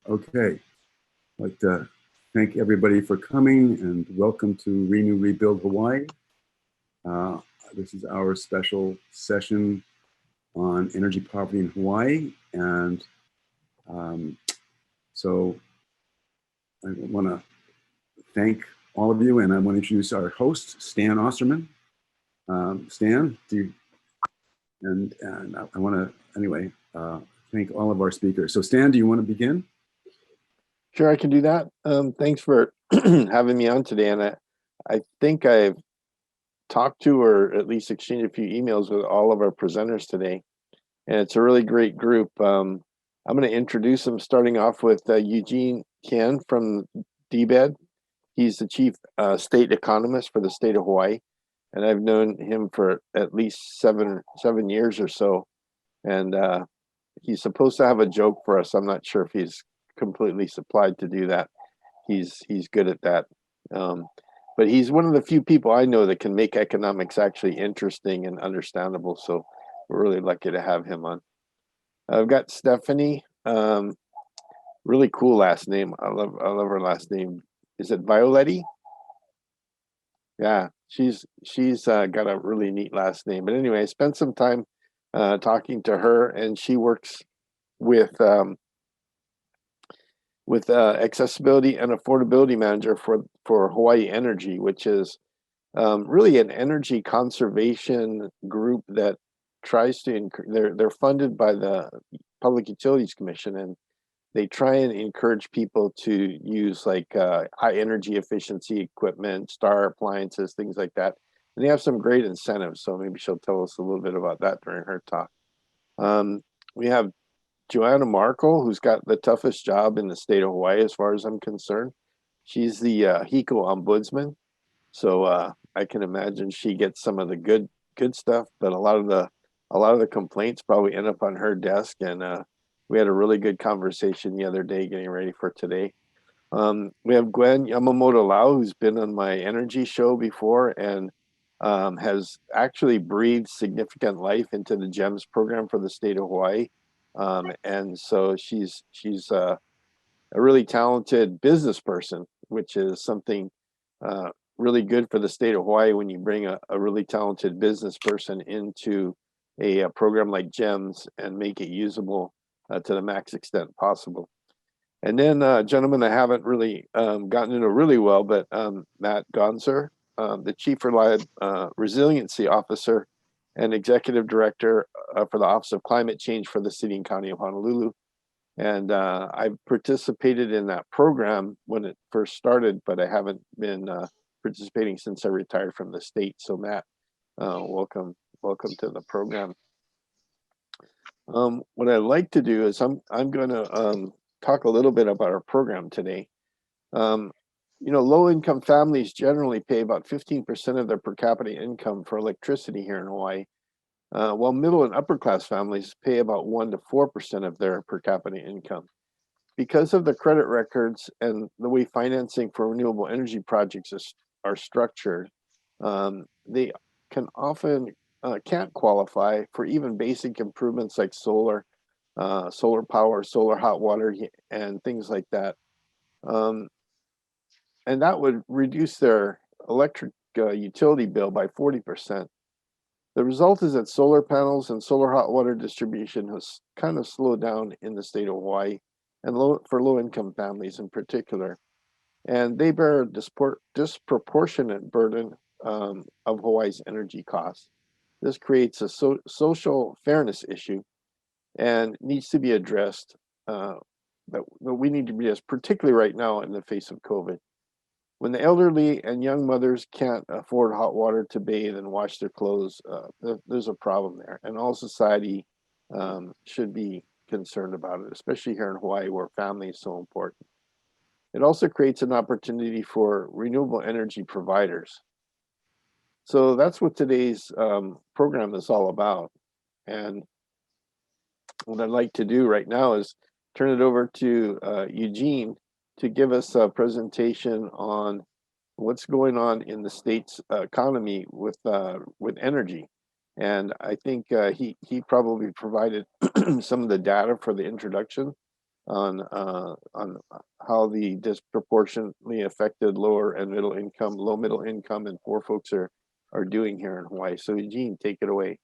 Okay, I'd like to thank everybody for coming and welcome to Renew, Rebuild Hawaii. This is our special session on energy poverty in Hawaii. And so I want to thank all of you, and I want to introduce our host, Stan Osterman. Stan, and I want to, anyway, thank all of our speakers. So Stan, do you want to begin? Sure, I can do that. Thanks for having me on today. And I think I've talked to, or at least exchanged a few emails with all of our presenters today. And it's a really great group. I'm going to introduce them, starting off with Eugene Tian from DBED. He's the chief state economist for the state of Hawaii. And I've known him for at least seven years or so. And he's supposed to have a joke for us. I'm not sure if he's completely supplied to do that. He's good at that. But he's one of the few people I know that can make economics actually interesting and understandable. So we're really lucky to have him on. I've got Stefany. Really cool last name. I love her last name. Is it Vaioleti? Yeah, she's got a really neat last name. But anyway, I spent some time talking to her, and she works with accessibility and affordability manager for Hawai'i Energy, which is really an energy conservation group that tries to they're funded by the Public Utilities Commission, and they try and encourage people to use like high energy efficiency equipment, star appliances, things like that. And they have some great incentives. So maybe she'll tell us a little bit about that during her talk. We have Joanna Markle, who's got the toughest job in the state of Hawaii, as far as I'm concerned. She's the HECO Ombudsman. So I can imagine she gets some of the good stuff, but a lot of the complaints probably end up on her desk. And we had a really good conversation the other day getting ready for today. We have Gwen Yamamoto, who's been on my energy show before and has actually breathed significant life into the GEMS program for the state of Hawaii. And so she's a really talented business person, which is something really good for the state of Hawaii when you bring a really talented business person into a program like GEMS and make it usable to the max extent possible. And then a gentleman I haven't really gotten to know really well, but Matt Gonser, the Chief Resiliency Officer and Executive Director for the Office of Climate Change for the City and County of Honolulu. And I've participated in that program when it first started, but I haven't been participating since I retired from the state. So Matt, welcome to the program. What I'd like to do is I'm going to talk a little bit about our program today. Low-income families generally pay about 15% of their per capita income for electricity here in Hawaii, while middle and upper class families pay about 1 to 4% of their per capita income. Because of the credit records and the way financing for renewable energy projects are structured, they can often can't qualify for even basic improvements like solar power, solar hot water, and things like that. And that would reduce their electric utility bill by 40%. The result is that solar panels and solar hot water distribution has kind of slowed down in the state of Hawaii, and for low-income families in particular. And they bear a disproportionate burden of Hawaii's energy costs. This creates a social fairness issue and needs to be addressed, that we need to be addressed, particularly right now in the face of COVID. When the elderly and young mothers can't afford hot water to bathe and wash their clothes, there's a problem there. And all society should be concerned about it, especially here in Hawaii where family is so important. It also creates an opportunity for renewable energy providers. So that's what today's program is all about. And what I'd like to do right now is turn it over to Eugene to give us a presentation on what's going on in the state's economy with energy. And I think he probably provided some of the data for the introduction. on how the disproportionately affected lower and middle income, low middle income, and poor folks are doing here in Hawaii. So Eugene, take it away.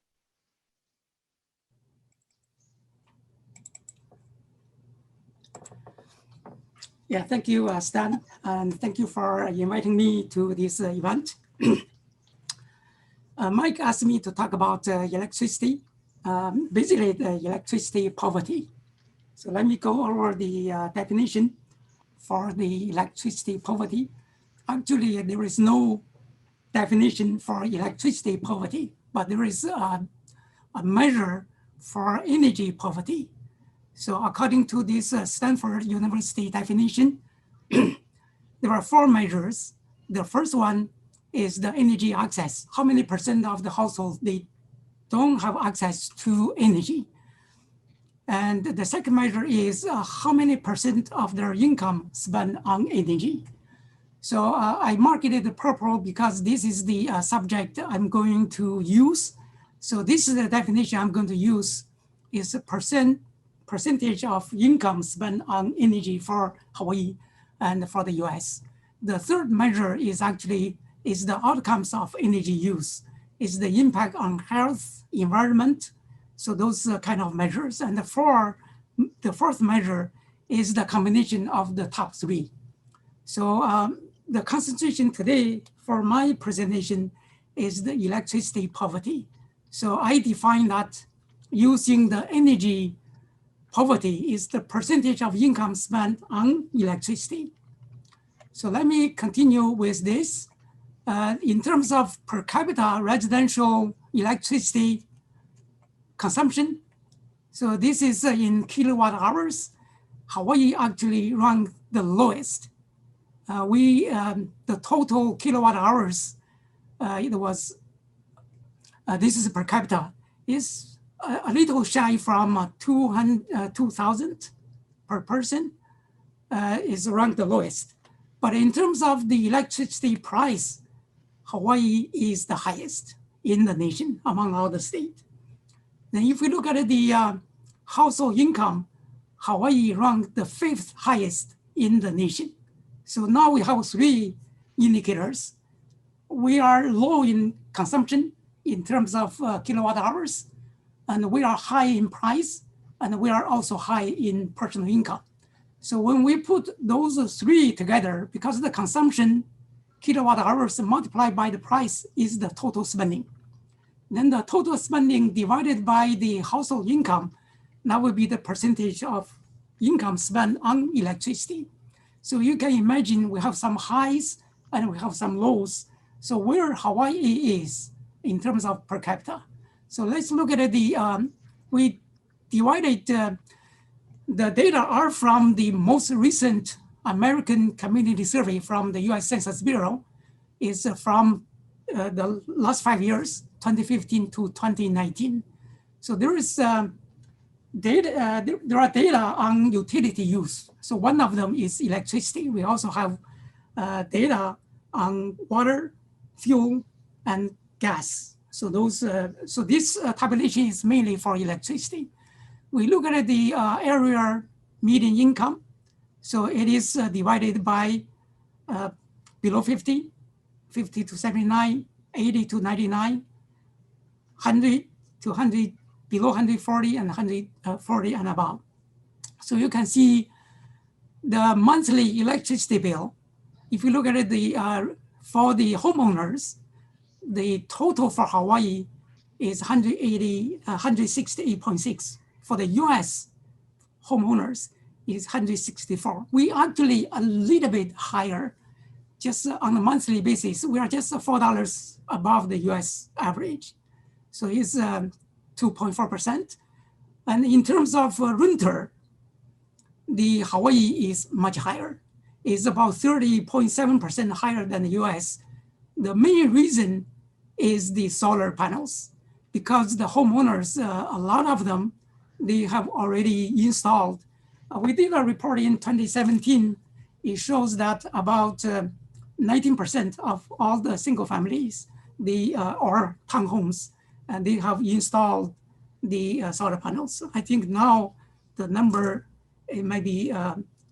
Yeah, thank you, Stan, and thank you for inviting me to this event. Mike asked me to talk about electricity, basically the electricity poverty. So let me go over the definition for the electricity poverty. Actually, there is no definition for electricity poverty, but there is a measure for energy poverty. So according to this Stanford University definition, there are 4 measures. The first one is the energy access. How many % of the households, they don't have access to energy? And the second measure is how many % of their income spent on energy. So I marked it purple because this is the subject I'm going to use. So this is the definition I'm going to use, is a percentage of income spent on energy for Hawaii and for the US. The third measure is actually the outcomes of energy use, is the impact on health, environment. So those kind of measures. And the fourth measure is the combination of the top 3. So the concentration today for my presentation is the electricity poverty. So I define that using the energy poverty is the percentage of income spent on electricity. So let me continue with this. In terms of per capita residential electricity consumption, so this is in kilowatt hours. Hawaii actually ranked the lowest. The total kilowatt hours, this is per capita, is a little shy from 2,000 per person, is ranked the lowest. But in terms of the electricity price, Hawaii is the highest in the nation among all the states. Then if we look at the household income, Hawaii ranked the 5th highest in the nation. So now we have 3 indicators. We are low in consumption in terms of kilowatt hours, and we are high in price, and we are also high in personal income. So when we put those 3 together, because the consumption kilowatt hours multiplied by the price is the total spending. Then the total spending divided by the household income, that would be the percentage of income spent on electricity. So you can imagine we have some highs and we have some lows. So where Hawaii is in terms of per capita. So let's look at we divided, the data are from the most recent American Community Survey from the US Census Bureau, is from the last 5 years, 2015 to 2019. So there is data, there are data on utility use. So one of them is electricity. We also have data on water, fuel, and gas. So those, so this tabulation is mainly for electricity. We look at the area median income. So it is divided by below 50, 50 to 79, 80 to 99, 100 to 100, below 140, and 140 and above. So you can see the monthly electricity bill. If you look at it, for the homeowners, the total for Hawaii is 168.6. For the US homeowners is 164. We actually a little bit higher, just on a monthly basis. We are just $4 above the US average. So it's 2.4%. And in terms of renter, the Hawaii is much higher. It's about 30.7% higher than the US. The main reason is the solar panels, because the homeowners, a lot of them, they have already installed. We did a report in 2017. It shows that about 19% of all the single families, or townhomes, and they have installed the solar panels. I think now the number it might be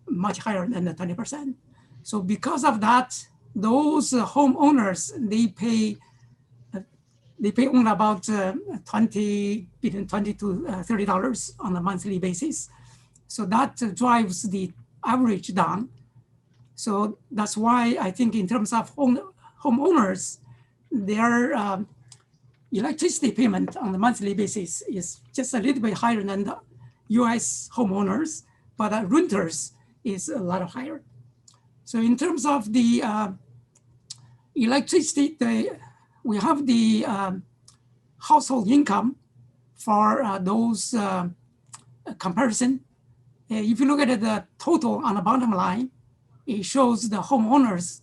much higher than the 20%. So because of that, those homeowners, they pay only about between $20 to $30 on a monthly basis. So that drives the average down. So that's why I think in terms of homeowners, their electricity payment on a monthly basis is just a little bit higher than the US homeowners, but renters is a lot higher. So in terms of the electricity, we have the household income for those comparison. If you look at the total on the bottom line, it shows the homeowners.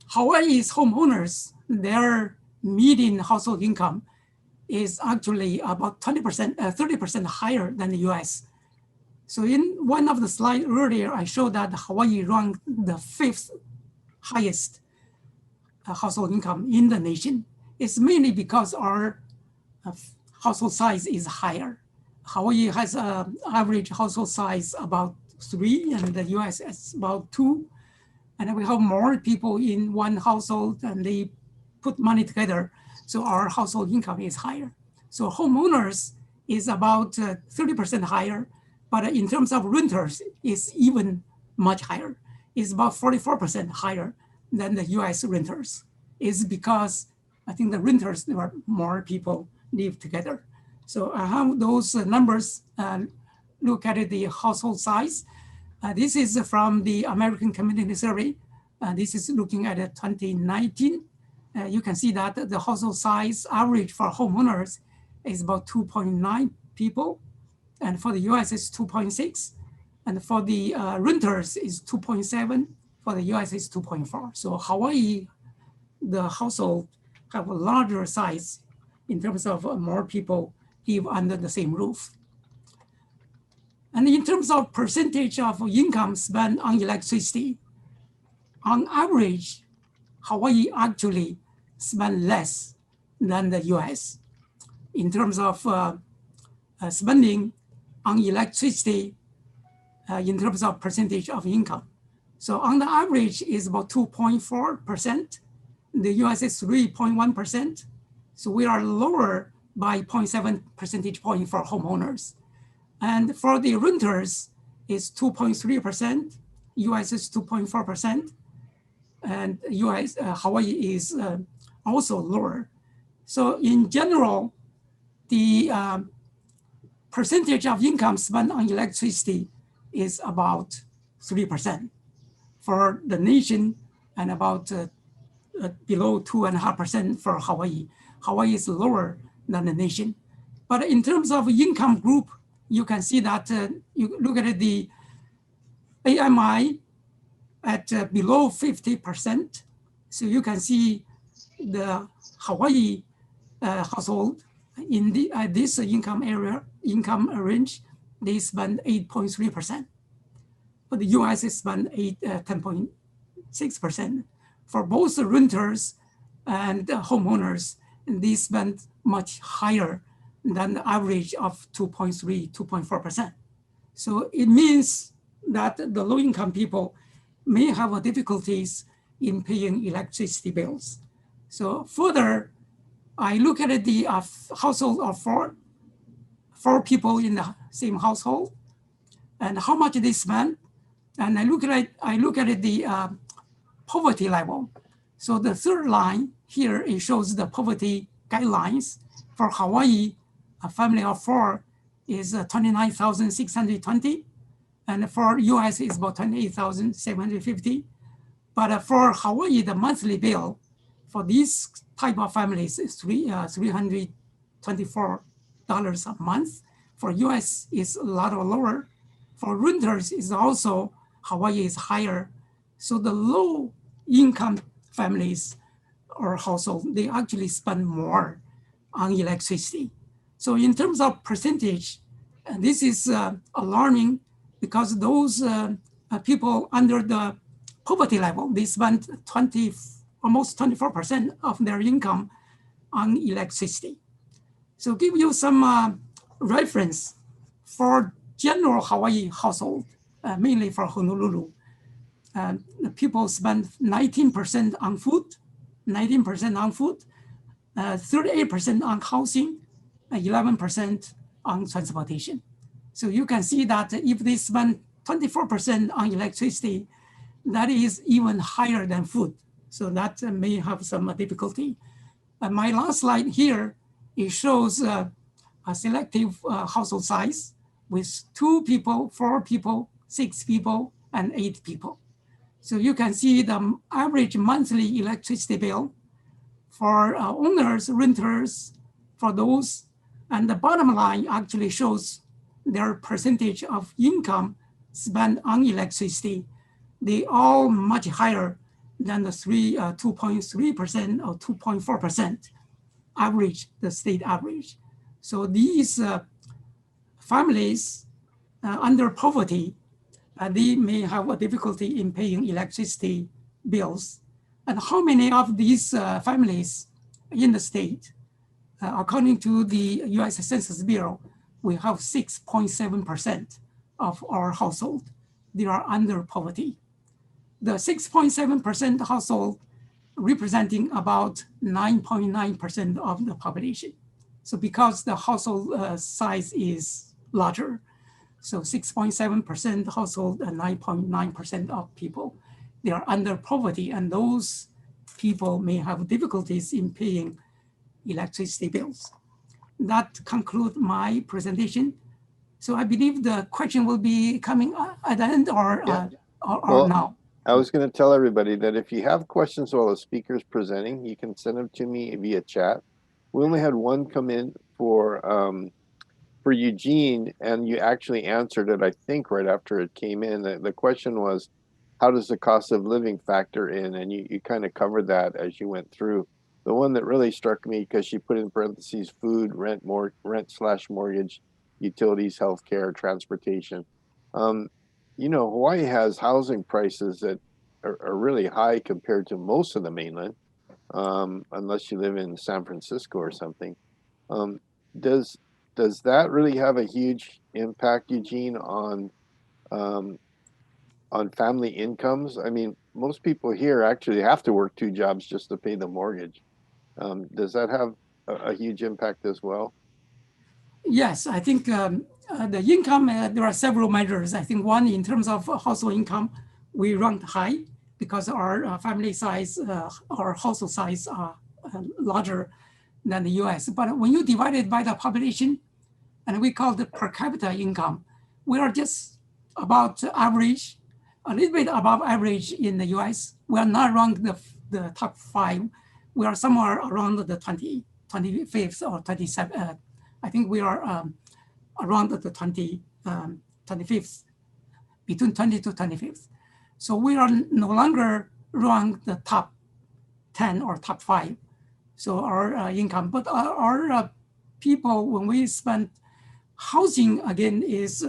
Hawaii's homeowners, their median household income is actually about 20%, 30% higher than the US. So in one of the slides earlier, I showed that Hawaii ranked the 5th highest household income in the nation. It's mainly because our household size is higher. Hawaii has an average household size about 3, and the US is about 2. And we have more people in one household, and they put money together, so our household income is higher. So homeowners is about 30% higher, but in terms of renters, it's even much higher. It's about 44% higher than the US renters. It's because I think the renters, there are more people live together. So I have those numbers, look at the household size. This is from the American Community Survey. This is looking at 2019. You can see that the household size average for homeowners is about 2.9 people. And for the US, it's 2.6. And for the renters, is 2.7. For the US, it's 2.4. So Hawaii, the household have a larger size in terms of more people live under the same roof. And in terms of percentage of income spent on electricity, on average, Hawaii actually spend less than the US in terms of spending on electricity in terms of percentage of income. So on the average is about 2.4%. The US is 3.1%. So we are lower by 0.7 percentage point for homeowners. And for the renters is 2.3%, US is 2.4%, and Hawaii is also lower. So in general, the percentage of income spent on electricity is about 3% for the nation, and about below 2.5% for Hawaii. Hawaii is lower than the nation. But in terms of income group, you can see that you look at the AMI at below 50%. So you can see the Hawaii household in this income range, they spend 8.3%. But the US is spend 10.6%. For both the renters and homeowners, they spend much higher than the average of 2.3, 2.4%. So it means that the low-income people may have difficulties in paying electricity bills. So further, I look at the household of four people in the same household, and how much they spend, and I look at the poverty level. So the third line here, it shows the poverty guidelines for Hawaii. A family of 4 is 29,620, and for US is about 28,750. But for Hawaii, the monthly bill for these type of families is $324 a month. For US is a lot lower. For renters is also, Hawaii is higher. So the low income families or household, they actually spend more on electricity. So in terms of percentage, this is alarming, because those people under the poverty level, they spend almost 24% of their income on electricity. So give you some reference for general Hawaii household, mainly for Honolulu, people spend 19% on food, 38% on housing, 11% on transportation. So you can see that if they spend 24% on electricity, that is even higher than food. So that may have some difficulty. My last slide here, it shows a selective household size with 2 people, 4 people, 6 people, and 8 people. So you can see the average monthly electricity bill for owners, renters, for those, and the bottom line actually shows their percentage of income spent on electricity. They all much higher than the 2.3% or 2.4% average, the state average. So these families under poverty, they may have a difficulty in paying electricity bills. And how many of these families in the state, according to the US Census Bureau, we have 6.7% of our household, they are under poverty. The 6.7% household representing about 9.9% of the population. So because the household size is larger, so 6.7% household and 9.9% of people, they are under poverty, and those people may have difficulties in paying electricity bills. That concludes my presentation. So I believe the question will be coming at the end or now. I was going to tell everybody that if you have questions while the speaker's presenting, you can send them to me via chat. We only had one come in for Eugene, and you actually answered it, I think, right after it came in. The question was, how does the cost of living factor in? And you kind of covered that as you went through. The one that really struck me, because she put in parentheses, food, rent/mortgage, utilities, healthcare, transportation. You know, Hawaii has housing prices that are really high compared to most of the mainland, unless you live in San Francisco or something. Does that really have a huge impact, Eugene, on family incomes? I mean, most people here actually have to work 2 jobs just to pay the mortgage. Does that have a huge impact as well? Yes, I think the income, there are several measures. I think one, in terms of household income, we rank high because our family size, our household size are larger than the US. But when you divide it by the population, and we call the per capita income, we are just about average, a little bit above average in the US. We are not around the top 5. We are somewhere around the 25th or 27th. I think we are around the 25th, between 20 to 25th. So we are no longer around the top 10 or top 5. So our income, but our people, when we spend housing, again, is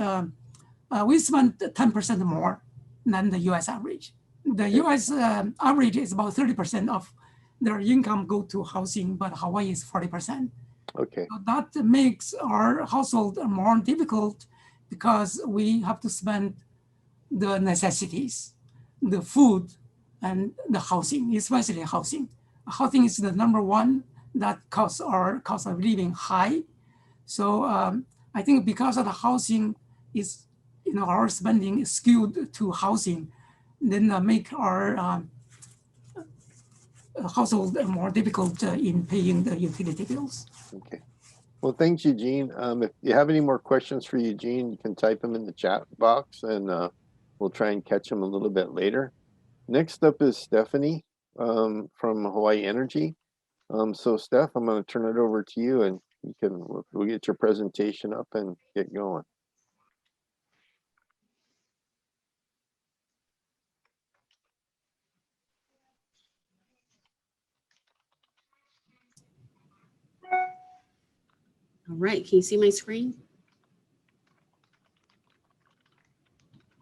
we spend 10% more than the US average. The US average is about 30% of their income go to housing, but Hawaii is 40%. Okay. So that makes our household more difficult because we have to spend the necessities, the food, and the housing, especially housing. Housing is the number one that causes our cost of living high. So I think because of the housing is, our spending is skewed to housing, then make our household more difficult in paying the utility bills. Okay. Well, thanks, Eugene. If you have any more questions for Eugene, you can type them in the chat box, and we'll try and catch them a little bit later. Next up is Stefany from Hawai'i Energy. So, Steph, I'm going to turn it over to you, and we'll get your presentation up and get going. All right, can you see my screen?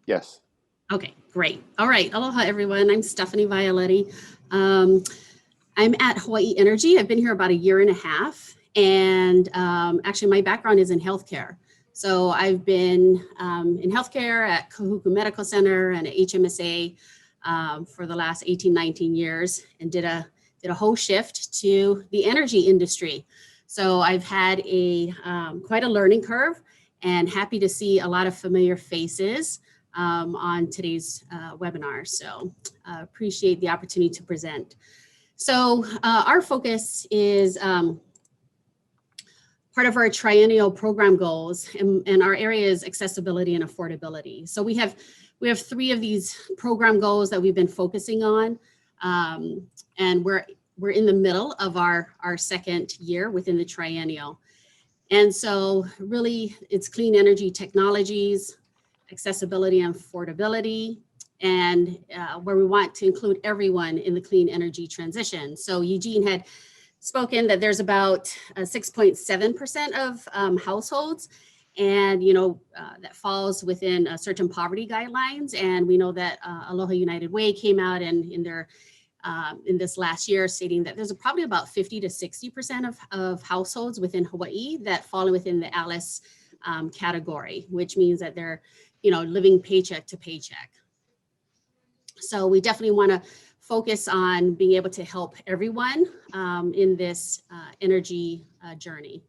Yes. Okay, great. All right, aloha everyone. I'm Stefany Vaioleti. I'm at Hawai'i Energy. I've been here about 1.5 years, and actually my background is in healthcare. So I've been in healthcare at Kahuku Medical Center and at HMSA for the last 18, 19 years, and did a whole shift to the energy industry. So I've had quite a learning curve, and happy to see a lot of familiar faces on today's webinar. So appreciate the opportunity to present. So our focus is part of our triennial program goals, and our area is accessibility and affordability. So we have 3 of these program goals that we've been focusing on, and we're in the middle of our second year within the triennial. And so really it's clean energy technologies, accessibility and affordability, and where we want to include everyone in the clean energy transition. So Eugene had spoken that there's about 6.7% of households, and that falls within certain poverty guidelines. And we know that Aloha United Way came out and in this last year stating that there's probably about 50 to 60% of households within Hawaii that fall within the ALICE category, which means that they're living paycheck to paycheck. So we definitely want to focus on being able to help everyone in this energy journey.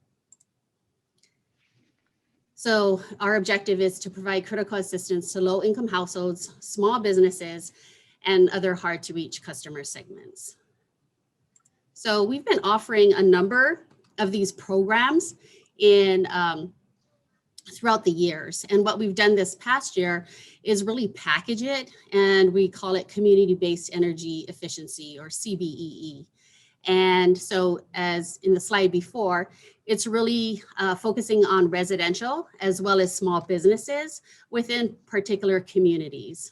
So our objective is to provide critical assistance to low-income households, small businesses, and other hard-to-reach customer segments. So we've been offering a number of these programs throughout the years. And what we've done this past year is really package it, and we call it community-based energy efficiency, or CBEE. And so as in the slide before, it's really focusing on residential as well as small businesses within particular communities.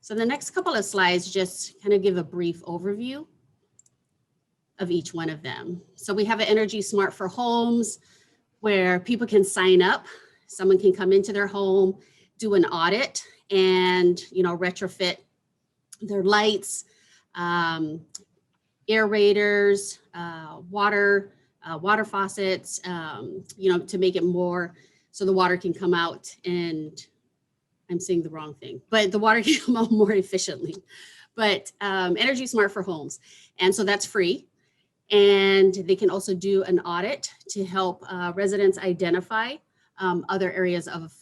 So the next couple of slides just kind of give a brief overview of each one of them. So we have an Energy Smart for Homes, where people can sign up. Someone can come into their home, do an audit, and retrofit their lights, aerators, water faucets, to make it more so the water can come out, and I'm saying the wrong thing, but the water can come out more efficiently. But Energy Smart for Homes, and so that's free. And they can also do an audit to help residents identify other areas of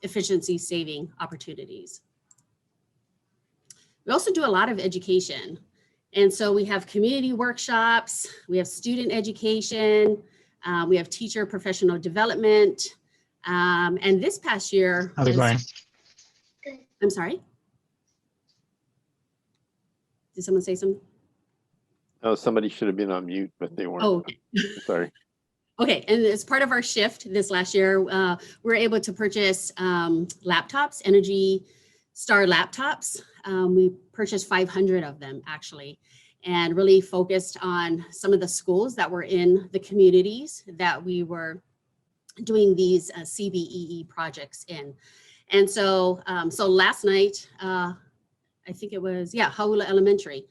efficiency saving opportunities. We also do a lot of education. And so we have community workshops, we have student education, we have teacher professional development. And this past year, how's it going? I'm sorry? Did someone say something? Oh, somebody should have been on mute, but they weren't. Oh, okay. Sorry. Okay, and as part of our shift this last year, we were able to purchase laptops, Energy Star laptops. We purchased 500 of them actually, and really focused on some of the schools that were in the communities that we were doing these CBEE projects in. And so, so last night, I think it was, Haula Elementary,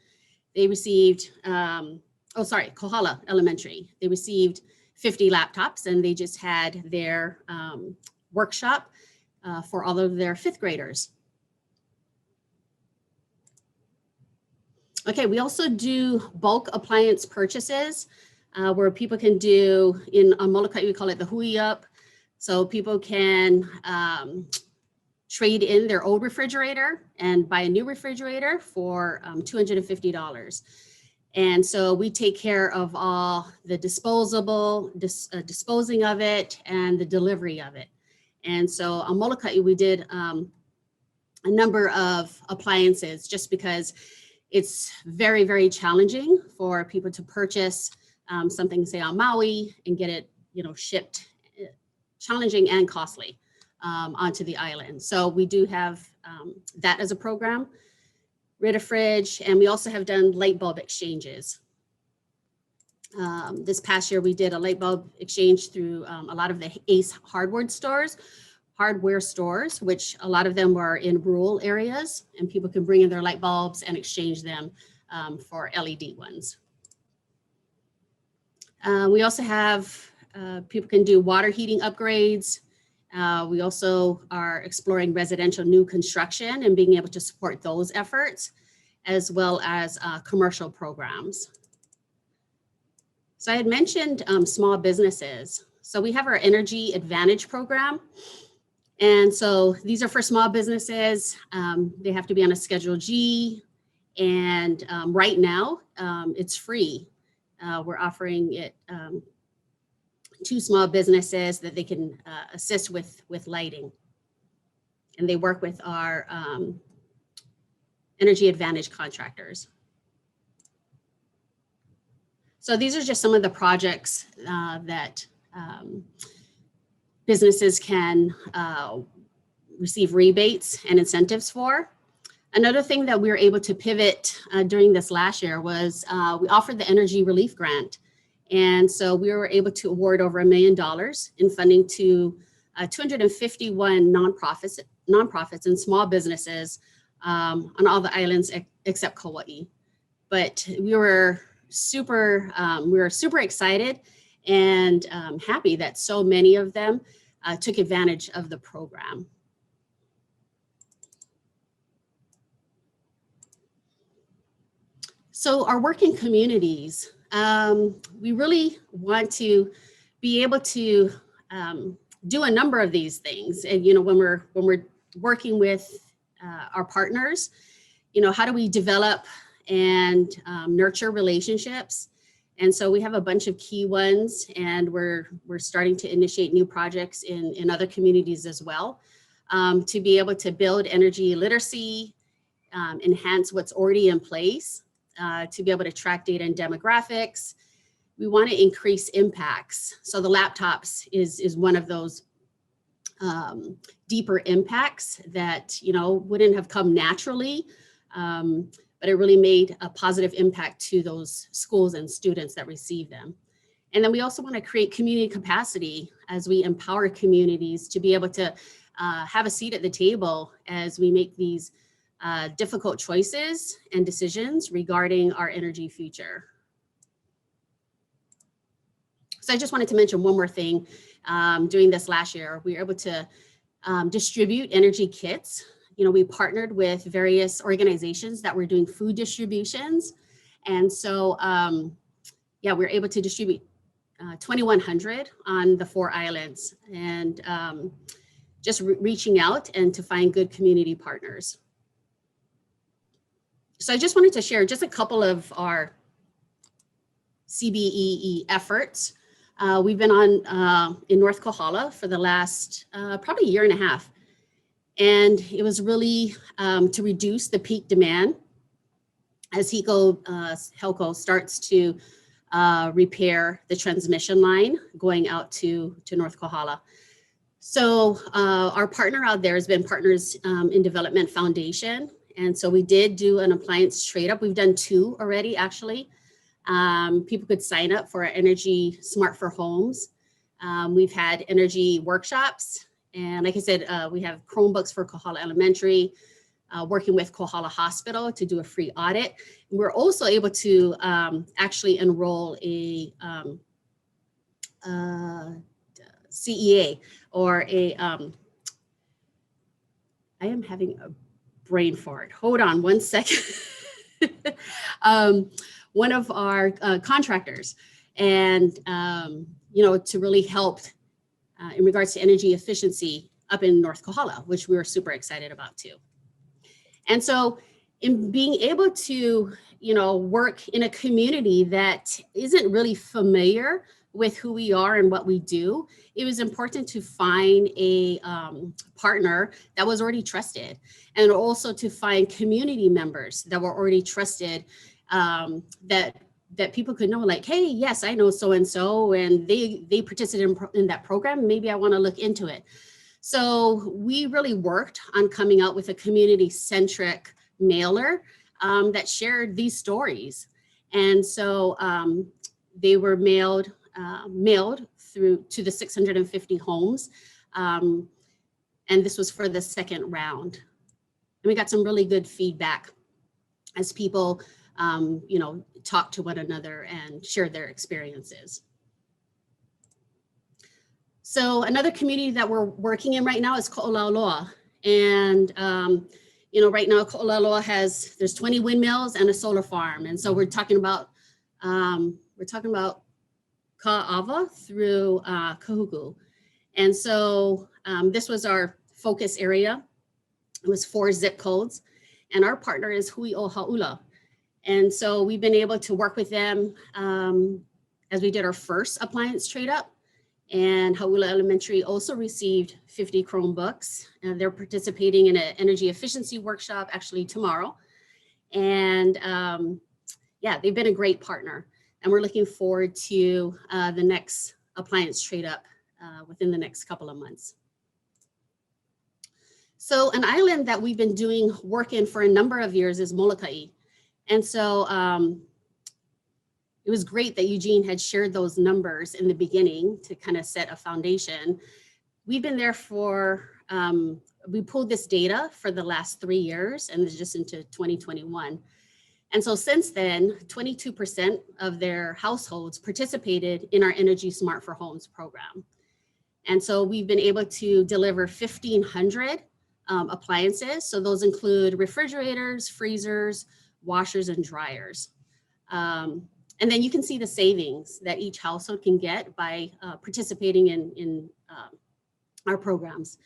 they received, Kohala Elementary, they received 50 laptops, and they just had their workshop for all of their 5th graders. Okay, we also do bulk appliance purchases where people can do, on Molokai, we call it the hui up. So people can trade in their old refrigerator and buy a new refrigerator for $250. And so we take care of all the disposing of it and the delivery of it. And so on Molokai, we did a number of appliances just because it's very, very challenging for people to purchase something, say on Maui, and get it, shipped, challenging and costly onto the island. So we do have that as a program, Rid-A-Fridge, and we also have done light bulb exchanges. This past year, we did a light bulb exchange through a lot of the ACE hardware stores, which a lot of them were in rural areas, and people can bring in their light bulbs and exchange them for LED ones. We also have people can do water heating upgrades. We also are exploring residential new construction and being able to support those efforts, as well as commercial programs. So I had mentioned small businesses. So we have our Energy Advantage program. And so these are for small businesses. They have to be on a Schedule G. And right now, it's free. We're offering it to small businesses that they can assist with lighting. And they work with our Energy Advantage contractors. So these are just some of the projects that businesses can receive rebates and incentives for. Another thing that we were able to pivot during this last year was we offered the Energy Relief Grant. And so we were able to award over $1 million in funding to 251 nonprofits and small businesses on all the islands except Kauai. But we were super excited and happy that so many of them took advantage of the program. So our working communities, we really want to be able to do a number of these things. And when we're working with our partners, how do we develop and nurture relationships? And so we have a bunch of key ones, and we're starting to initiate new projects in other communities as well, to be able to build energy literacy, enhance what's already in place, to be able to track data and demographics. We want to increase impacts. So the laptops is one of those deeper impacts that wouldn't have come naturally, but it really made a positive impact to those schools and students that receive them. And then we also want to create community capacity as we empower communities to be able to have a seat at the table as we make these difficult choices and decisions regarding our energy future. So I just wanted to mention one more thing. During this last year, we were able to distribute energy kits. We partnered with various organizations that were doing food distributions. And so, we were able to distribute 2,100 on the 4 islands, and just reaching out and to find good community partners. So I just wanted to share just a couple of our CBEE efforts. We've been on in North Kohala for the last probably 1.5 years. And it was really to reduce the peak demand as HECO starts to repair the transmission line going out to North Kohala. So our partner out there has been Partners in Development Foundation. And so we did do an appliance trade up. We've done 2 already, actually. People could sign up for our Energy Smart for Homes. We've had energy workshops. And like I said, we have Chromebooks for Kohala Elementary, working with Kohala Hospital to do a free audit. And we're also able to actually enroll a CEA or a, I am having a brain fart. Hold on one second. One of our contractors, and to really help in regards to energy efficiency up in North Kohala, which we were super excited about too. And so in being able to, work in a community that isn't really familiar with who we are and what we do, it was important to find a partner that was already trusted, and also to find community members that were already trusted, that people could know, like, hey, yes, I know so-and-so, and they participated in that program. Maybe I want to look into it. So we really worked on coming out with a community-centric mailer that shared these stories. And so they were mailed through to the 650 homes. And this was for the second round. And we got some really good feedback as people talk to one another and share their experiences. So another community that we're working in right now is Ko'olauloa. And, you know, right now Ko'olauloa there's 20 windmills and a solar farm. And so we're talking about Ka'ava through Kahuku. And so this was our focus area. It was 4 zip codes. And our partner is Hui o Ha'ula. And so we've been able to work with them as we did our first appliance trade up. And Ha'ula Elementary also received 50 Chromebooks, and they're participating in an energy efficiency workshop actually tomorrow. And yeah, they've been a great partner, and we're looking forward to the next appliance trade up within the next couple of months. So an island that we've been doing work in for a number of years is Molokai. And so it was great that Eugene had shared those numbers in the beginning to kind of set a foundation. We've been there for, we pulled this data for the last 3 years, and it's just into 2021. And so since then, 22% of their households participated in our Energy Smart for Homes program. And so we've been able to deliver 1,500 appliances. So those include refrigerators, freezers, washers, and dryers. And then you can see the savings that each household can get by participating in our programs.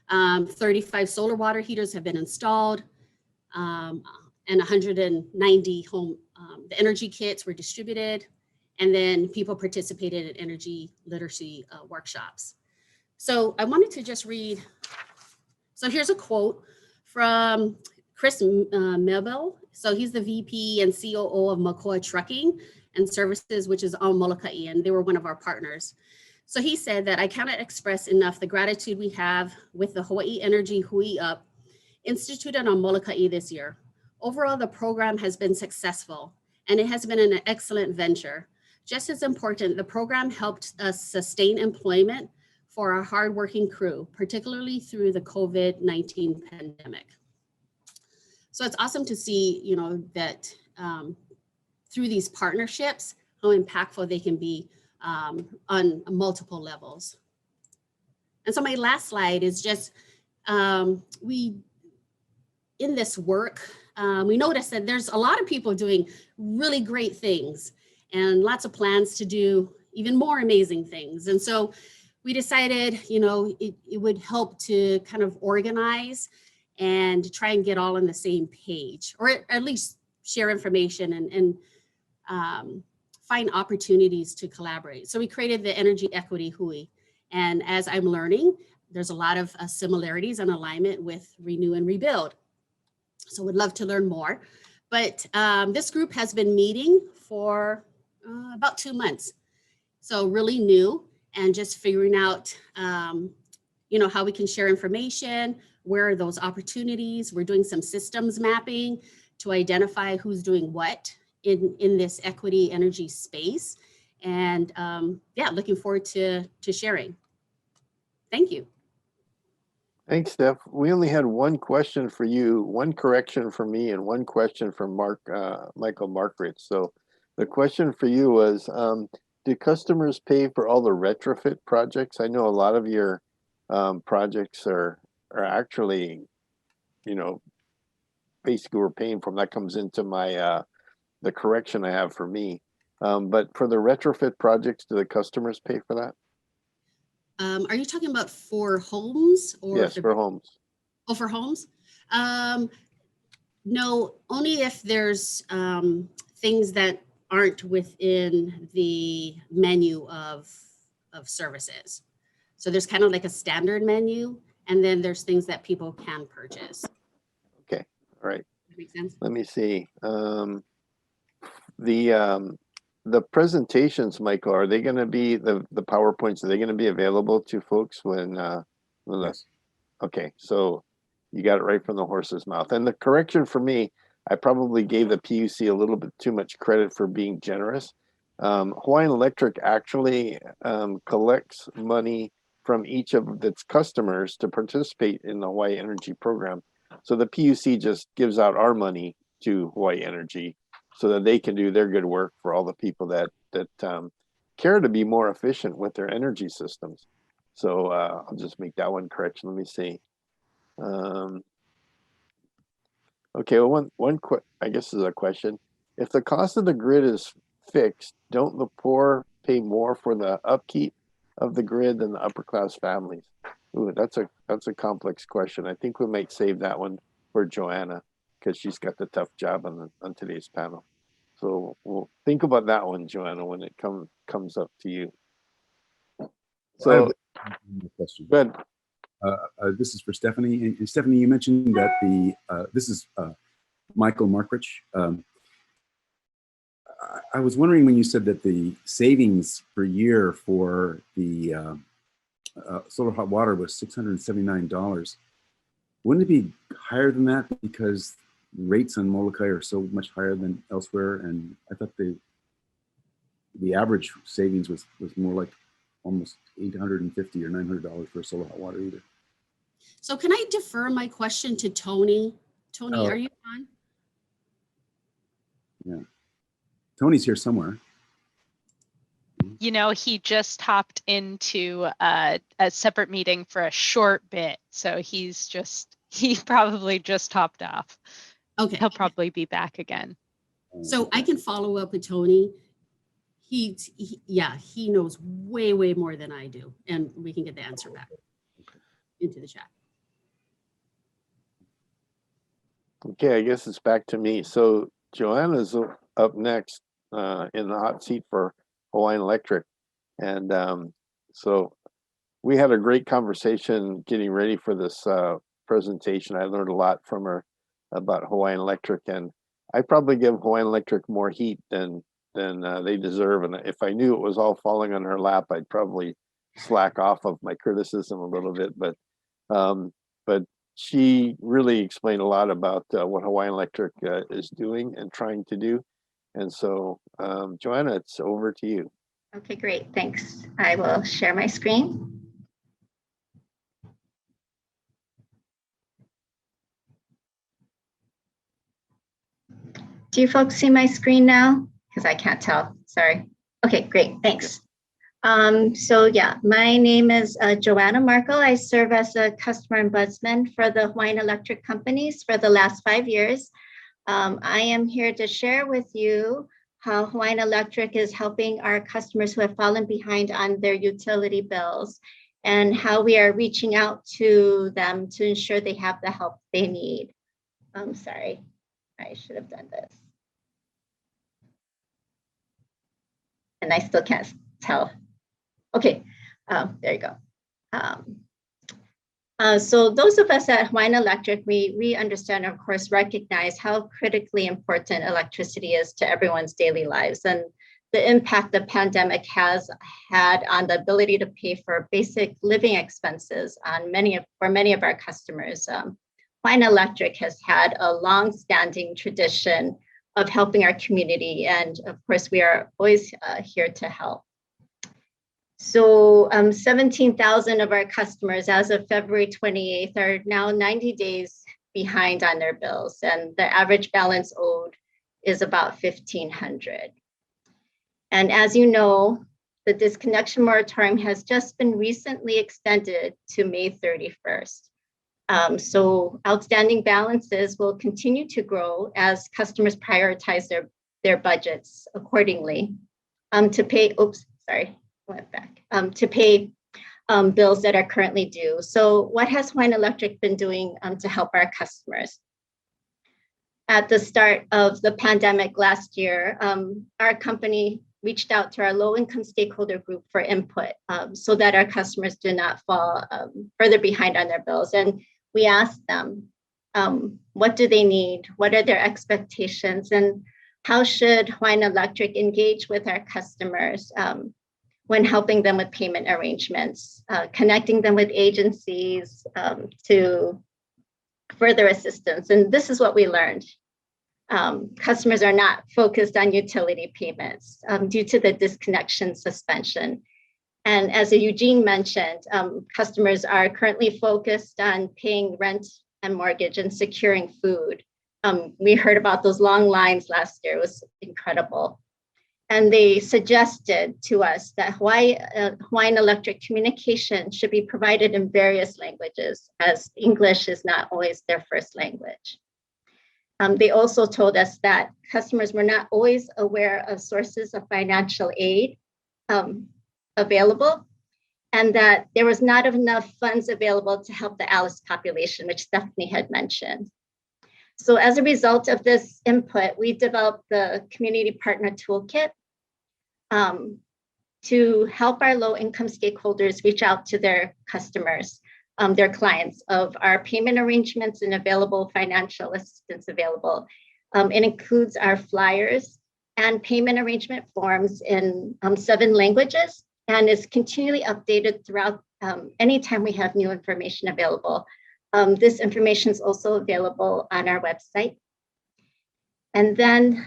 35 solar water heaters have been installed, and 190 home, the energy kits were distributed, and then people participated in energy literacy workshops. So I wanted to just read, so here's a quote from Chris Mebel. So he's the VP and COO of Makoa Trucking and Services, which is on Molokai, and they were one of our partners. So he said that I cannot express enough the gratitude we have with the Hawaii Energy Hui Up instituted on Molokai this year. Overall, the program has been successful, and it has been an excellent venture. Just as important, the program helped us sustain employment for our hardworking crew, particularly through the COVID-19 pandemic. So it's awesome to see, you know, that through these partnerships, how impactful they can be on multiple levels. And so my last slide is just, in this work, we noticed that there's a lot of people doing really great things and lots of plans to do even more amazing things. And so we decided, you know, it would help to kind of organize and try and get all on the same page, or at least share information and find opportunities to collaborate. So we created the Energy Equity Hui. And as I'm learning, there's a lot of similarities and alignment with Renew and Rebuild. So would love to learn more. But this group has been meeting for about 2 months. So really new, and just figuring out, you know, how we can share information, where are those opportunities. We're doing some systems mapping to identify who's doing what in this equity energy space. And yeah, looking forward to sharing. Thank you. Thanks, Steph. We only had one question for you, one correction for me, and one question from Michael Markridge. So the question for you was, do customers pay for all the retrofit projects? I know a lot of your projects are actually, you know, basically we're paying for them. That comes into my the correction I have for me. But for the retrofit projects, do the customers pay for that? Are you talking about for homes or? Yes, for homes. Oh, for homes? No, only if there's things that aren't within the menu of services. So there's kind of like a standard menu, and then there's things that people can purchase. Okay, all right. That makes sense? Let me see. The presentations, Michael, are they going to be the PowerPoints? Are they going to be available to folks when? Yes. Okay, so you got it right from the horse's mouth. And the correction for me, I probably gave the PUC a little bit too much credit for being generous. Hawaiian Electric actually collects money from each of its customers to participate in the Hawaii Energy program. So the PUC just gives out our money to Hawaii Energy so that they can do their good work for all the people that care to be more efficient with their energy systems. So I'll just make that one correction. Let me see. Okay, well, I guess is a question. If the cost of the grid is fixed, don't the poor pay more for the upkeep of the grid than the upper class families? Ooh, that's a complex question. I think we might save that one for Joanna because she's got the tough job on today's panel. So we'll think about that one, Joanna, when it comes up to you. So, I have one question. Good. This is for Stefany. And Stefany, you mentioned that this is Michael Markrich. I was wondering when you said that the savings per year for the solar hot water was $679. Wouldn't it be higher than that because rates on Molokai are so much higher than elsewhere? And I thought the average savings was more like almost $850 or $900 for a solar hot water heater. So can I defer my question to Tony? Tony, are you on? Yeah. Tony's here somewhere. You know, he just hopped into a separate meeting for a short bit. So he probably just hopped off. Okay. He'll probably be back again. So I can follow up with Tony. He knows way more than I do, and we can get the answer back into the chat. Okay, I guess it's back to me. So Joanna's up next in the hot seat for Hawaiian Electric. And so we had a great conversation getting ready for this presentation. I learned a lot from her about Hawaiian Electric, and I probably give Hawaiian Electric more heat than they deserve. And if I knew it was all falling on her lap, I'd probably slack off of my criticism a little bit. But she really explained a lot about what Hawaiian Electric is doing and trying to do. And so, Joanna, it's over to you. Okay, great. Thanks. I will share my screen. Do you folks see my screen now? Because I can't tell. Sorry. Okay, great. Thanks. So yeah, my name is Joanna Markle. I serve as a customer ombudsman for the Hawaiian Electric companies for the last 5 years. I am here to share with you how Hawaiian Electric is helping our customers who have fallen behind on their utility bills and how we are reaching out to them to ensure they have the help they need. I'm sorry, I should have done this. And I still can't tell. Okay, there you go. So those of us at Hawaiian Electric, we understand, of course, recognize how critically important electricity is to everyone's daily lives and the impact the pandemic has had on the ability to pay for basic living expenses for many of our customers. Hawaiian Electric has had a long-standing tradition of helping our community, and of course, we are always here to help. So 17,000 of our customers as of February 28th are now 90 days behind on their bills, and the average balance owed is about $1,500. And as you know, the disconnection moratorium has just been recently extended to May 31st. So outstanding balances will continue to grow as customers prioritize their budgets accordingly to pay, to pay bills that are currently due. So what has Hawaiian Electric been doing to help our customers? At the start of the pandemic last year, our company reached out to our low-income stakeholder group for input so that our customers do not fall further behind on their bills. And we asked them, what do they need? What are their expectations? And how should Hawaiian Electric engage with our customers when helping them with payment arrangements, connecting them with agencies to further assistance? And this is what we learned. Customers are not focused on utility payments due to the disconnection suspension. And as Eugene mentioned, customers are currently focused on paying rent and mortgage and securing food. We heard about those long lines last year. It was incredible. And they suggested to us that Hawaiian Electric communication should be provided in various languages, as English is not always their first language. They also told us that customers were not always aware of sources of financial aid available, and that there was not enough funds available to help the ALICE population, which Stefany had mentioned. So as a result of this input, we developed the Community Partner Toolkit to help our low-income stakeholders reach out to their customers, their clients, of our payment arrangements and available financial assistance available. It includes our flyers and payment arrangement forms in 7 languages, and is continually updated throughout anytime we have new information available. This information is also available on our website. And then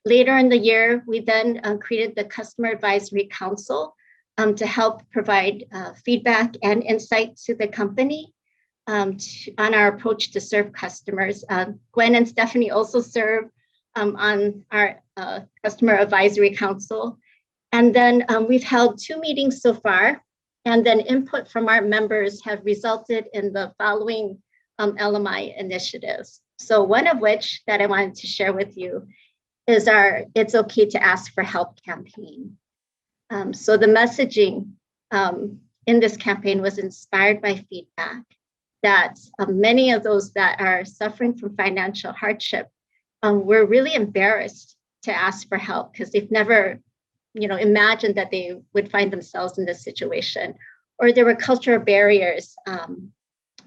later in the year, we then created the Customer Advisory Council to help provide feedback and insight to the company on our approach to serve customers. Gwen and Stefany also serve on our Customer Advisory Council. And then we've held 2 meetings so far, and then input from our members have resulted in the following LMI initiatives. So one of which that I wanted to share with you is our It's Okay to Ask for Help campaign. So the messaging in this campaign was inspired by feedback that many of those that are suffering from financial hardship were really embarrassed to ask for help because they've never imagined that they would find themselves in this situation, or there were cultural barriers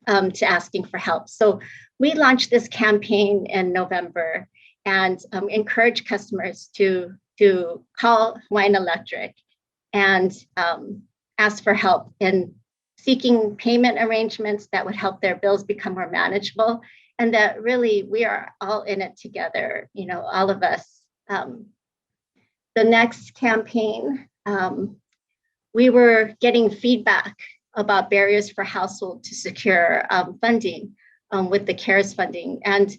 to asking for help. So we launched this campaign in November and encourage customers to call Hawaiian Electric and ask for help in seeking payment arrangements that would help their bills become more manageable, and that really we are all in it together, all of us. The next campaign, we were getting feedback about barriers for household to secure funding with the CARES funding. And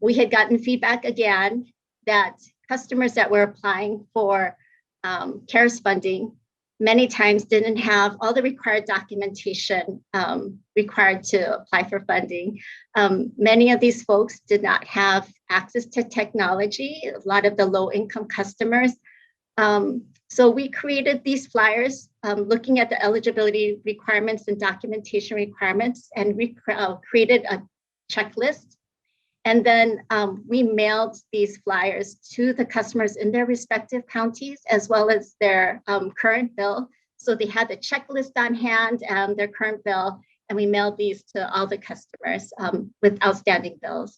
we had gotten feedback again that customers that were applying for CARES funding many times didn't have all the required documentation required to apply for funding. Many of these folks did not have access to technology, a lot of the low-income customers. So we created these flyers looking at the eligibility requirements and documentation requirements, and we created a checklist. And then we mailed these flyers to the customers in their respective counties, as well as their current bill. So they had the checklist on hand and their current bill, and we mailed these to all the customers with outstanding bills.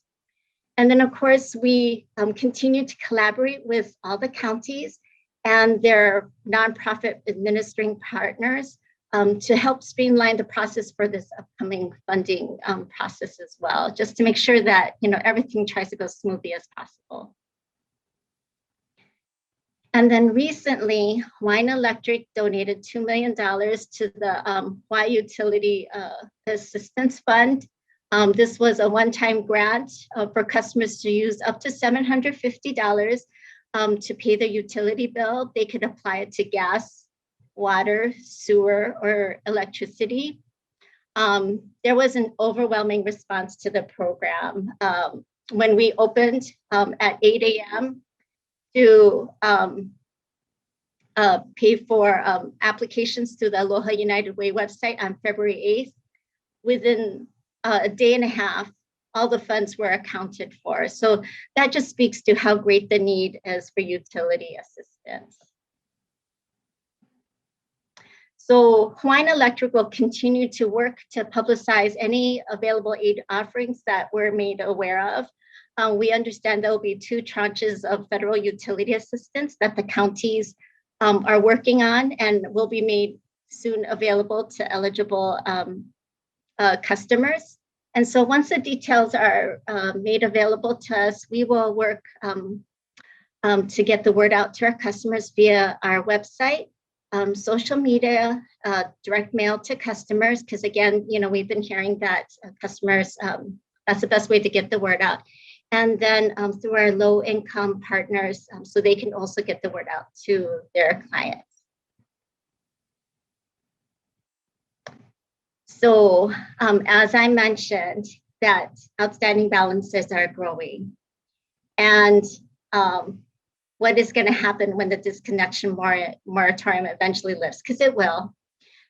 And then, of course, we continue to collaborate with all the counties and their nonprofit administering partners to help streamline the process for this upcoming funding process as well, just to make sure that everything tries to go smoothly as possible. And then recently, Hawaiian Electric donated $2 million to the Hawaii Utility Assistance Fund. This was a one-time grant for customers to use up to $750 to pay their utility bill. They could apply it to gas, water, sewer, or electricity. There was an overwhelming response to the program. When we opened at 8 a.m. to pay for applications to the Aloha United Way website on February 8th, within a day and a half, all the funds were accounted for. So that just speaks to how great the need is for utility assistance. So Hawaiian Electric will continue to work to publicize any available aid offerings that we're made aware of. We understand there will be 2 tranches of federal utility assistance that the counties are working on and will be made soon available to eligible customers. And so once the details are made available to us, we will work to get the word out to our customers via our website, social media, direct mail to customers, because again, we've been hearing that customers, that's the best way to get the word out. and then through our low-income partners, so they can also get the word out to their clients. So as I mentioned, that outstanding balances are growing. And what is going to happen when the disconnection moratorium eventually lifts? Because it will.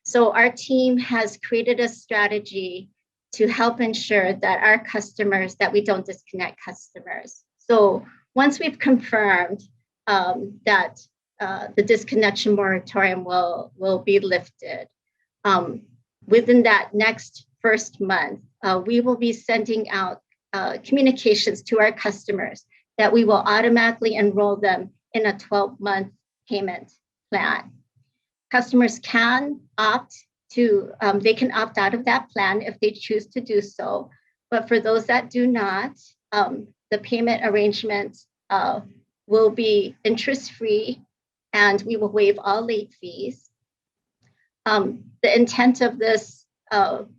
So our team has created a strategy to help ensure that our customers, that we don't disconnect customers. So once we've confirmed that the disconnection moratorium will be lifted, within that next first month, we will be sending out communications to our customers that we will automatically enroll them in a 12-month payment plan. Customers can opt to, they can opt out of that plan if they choose to do so. But for those that do not, the payment arrangements will be interest-free, and we will waive all late fees. The intent of this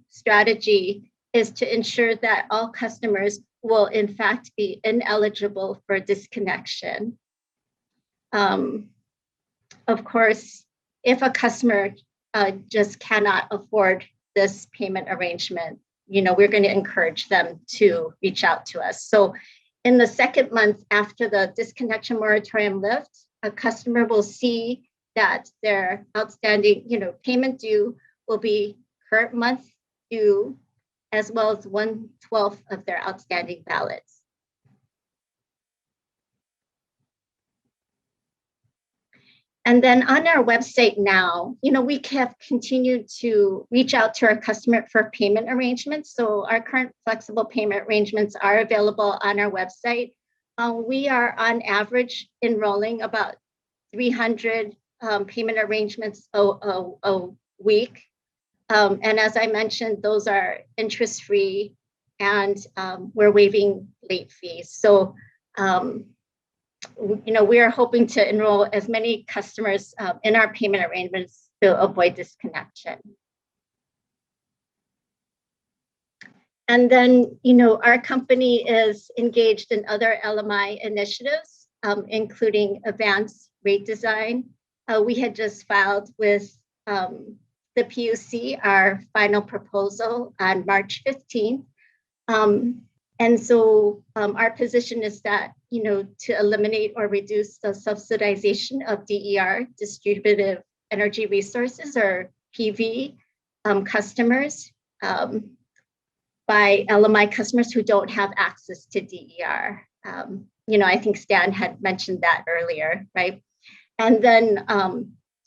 strategy is to ensure that all customers will in fact be ineligible for disconnection. Of course, if a customer just cannot afford this payment arrangement, we're going to encourage them to reach out to us. So in the second month after the disconnection moratorium lifts, a customer will see that their outstanding, payment due will be current month due, as well as 1/12 of their outstanding balance. And then on our website now, we have continued to reach out to our customer for payment arrangements. So our current flexible payment arrangements are available on our website. We are on average enrolling about 300 payment arrangements a week. And as I mentioned, those are interest-free, and we're waiving late fees. So, we are hoping to enroll as many customers in our payment arrangements to avoid disconnection. And then, our company is engaged in other LMI initiatives, including advanced rate design. We had just filed with the PUC our final proposal on March 15th. And so our position is that, to eliminate or reduce the subsidization of DER, distributed energy resources, or PV customers by LMI customers who don't have access to DER. I think Stan had mentioned that earlier, right? And then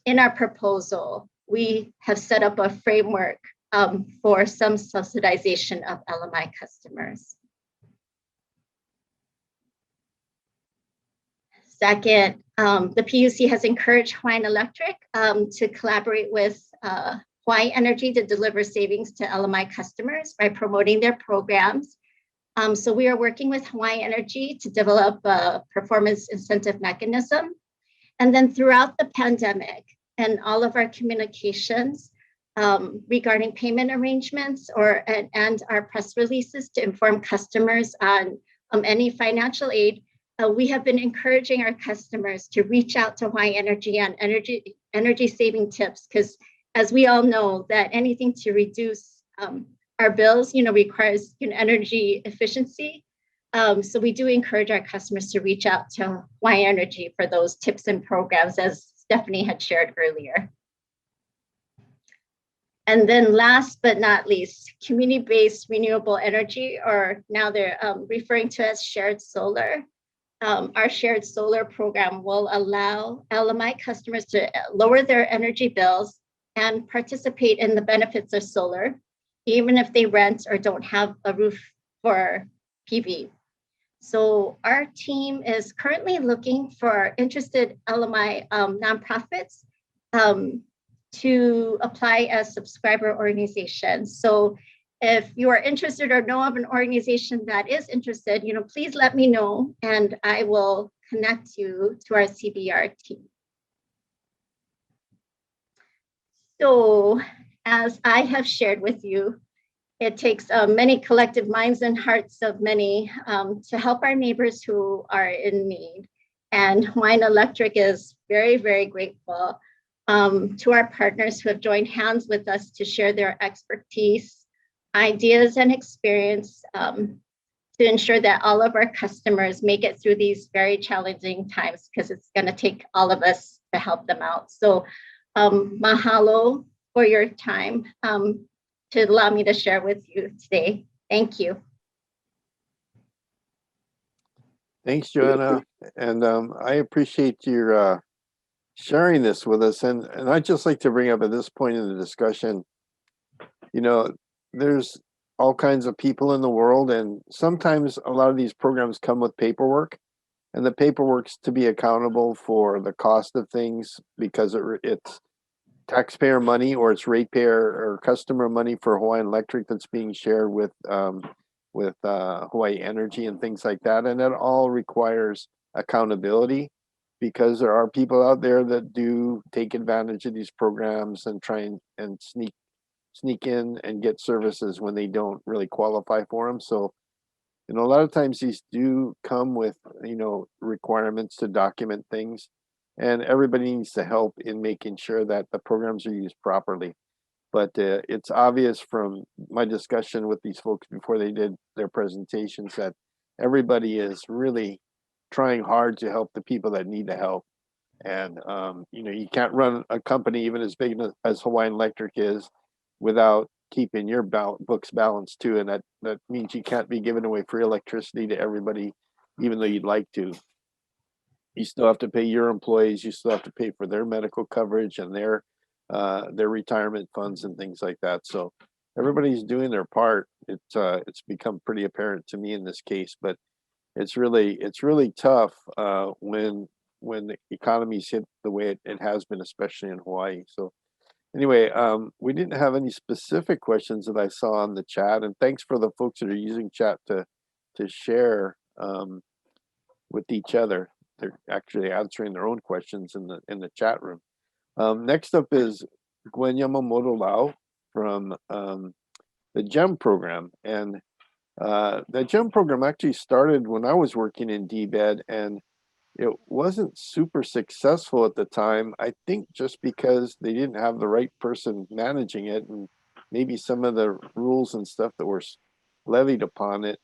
in our proposal, we have set up a framework for some subsidization of LMI customers. Second, the PUC has encouraged Hawaiian Electric to collaborate with Hawai'i Energy to deliver savings to LMI customers by promoting their programs. So we are working with Hawai'i Energy to develop a performance incentive mechanism. And then throughout the pandemic and all of our communications regarding payment arrangements and our press releases to inform customers on any financial aid, we have been encouraging our customers to reach out to Hawai'i Energy on energy saving tips, because as we all know, that anything to reduce our bills, requires energy efficiency. So we do encourage our customers to reach out to Hawai'i Energy for those tips and programs, as Stefany had shared earlier. And then last but not least, community-based renewable energy, or now they're referring to as shared solar. Our shared solar program will allow LMI customers to lower their energy bills and participate in the benefits of solar, even if they rent or don't have a roof for PV. So our team is currently looking for interested LMI nonprofits to apply as subscriber organizations. So if you are interested or know of an organization that is interested, please let me know, and I will connect you to our CBR team. So as I have shared with you, it takes many collective minds and hearts of many to help our neighbors who are in need. And Hawaiian Electric is very, very grateful to our partners who have joined hands with us to share their expertise, ideas, and experience to ensure that all of our customers make it through these very challenging times, because it's going to take all of us to help them out. So mahalo for your time to allow me to share with you today. Thank you. Thanks, Joanna. And I appreciate your sharing this with us. And I'd just like to bring up at this point in the discussion, you know, there's all kinds of people in the world, and sometimes a lot of these programs come with paperwork, and the paperwork's to be accountable for the cost of things because it's taxpayer money, or it's ratepayer or customer money for Hawaiian Electric that's being shared with Hawai'i Energy and things like that. And it all requires accountability, because there are people out there that do take advantage of these programs and try and sneak in and get services when they don't really qualify for them. So, you know, a lot of times these do come with, you know, requirements to document things, and everybody needs to help in making sure that the programs are used properly. But it's obvious from my discussion with these folks before they did their presentations that everybody is really trying hard to help the people that need the help. And, you know, you can't run a company even as big as Hawaiian Electric is without keeping your books balanced too. And that means you can't be giving away free electricity to everybody, even though you'd like to. You still have to pay your employees. You still have to pay for their medical coverage and their retirement funds and things like that. So everybody's doing their part. It's become pretty apparent to me in this case, but it's really tough when the economy's hit the way it has been, especially in Hawaii. So anyway, we didn't have any specific questions that I saw on the chat, and thanks for the folks that are using chat to share with each other. They're actually answering their own questions in the chat room. Next up is Gwen Yamamoto from the GEM program, and the GEM program actually started when I was working in DBED, and it wasn't super successful at the time. I think just because they didn't have the right person managing it, and maybe some of the rules and stuff that were levied upon it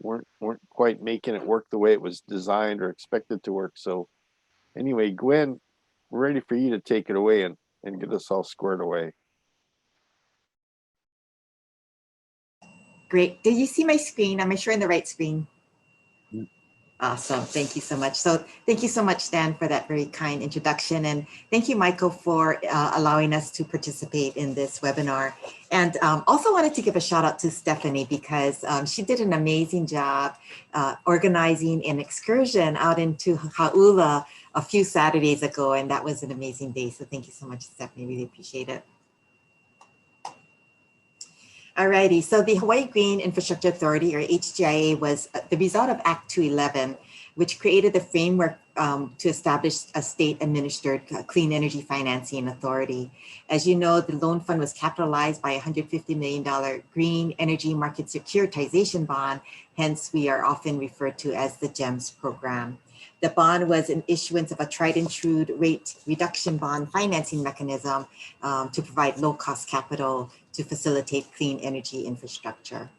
weren't quite making it work the way it was designed or expected to work. So anyway, Gwen, we're ready for you to take it away and get us all squared away. Great. Did you see my screen? Am I sure in the right screen? Yeah. Awesome. Thank you so much. So thank you so much, Stan, for that very kind introduction. And thank you, Michael, for allowing us to participate in this webinar. And also wanted to give a shout out to Stefany, because she did an amazing job organizing an excursion out into Hau'ula a few Saturdays ago. And that was an amazing day. So thank you so much, Stefany. Really appreciate it. Alrighty, so the Hawaii Green Infrastructure Authority, or HGIA, was the result of Act 211, which created the framework to establish a state-administered clean energy financing authority. As you know, the loan fund was capitalized by a $150 million green energy market securitization bond, hence we are often referred to as the GEMS program. The bond was an issuance of a tried and true rate reduction bond financing mechanism to provide low-cost capital to facilitate clean energy infrastructure.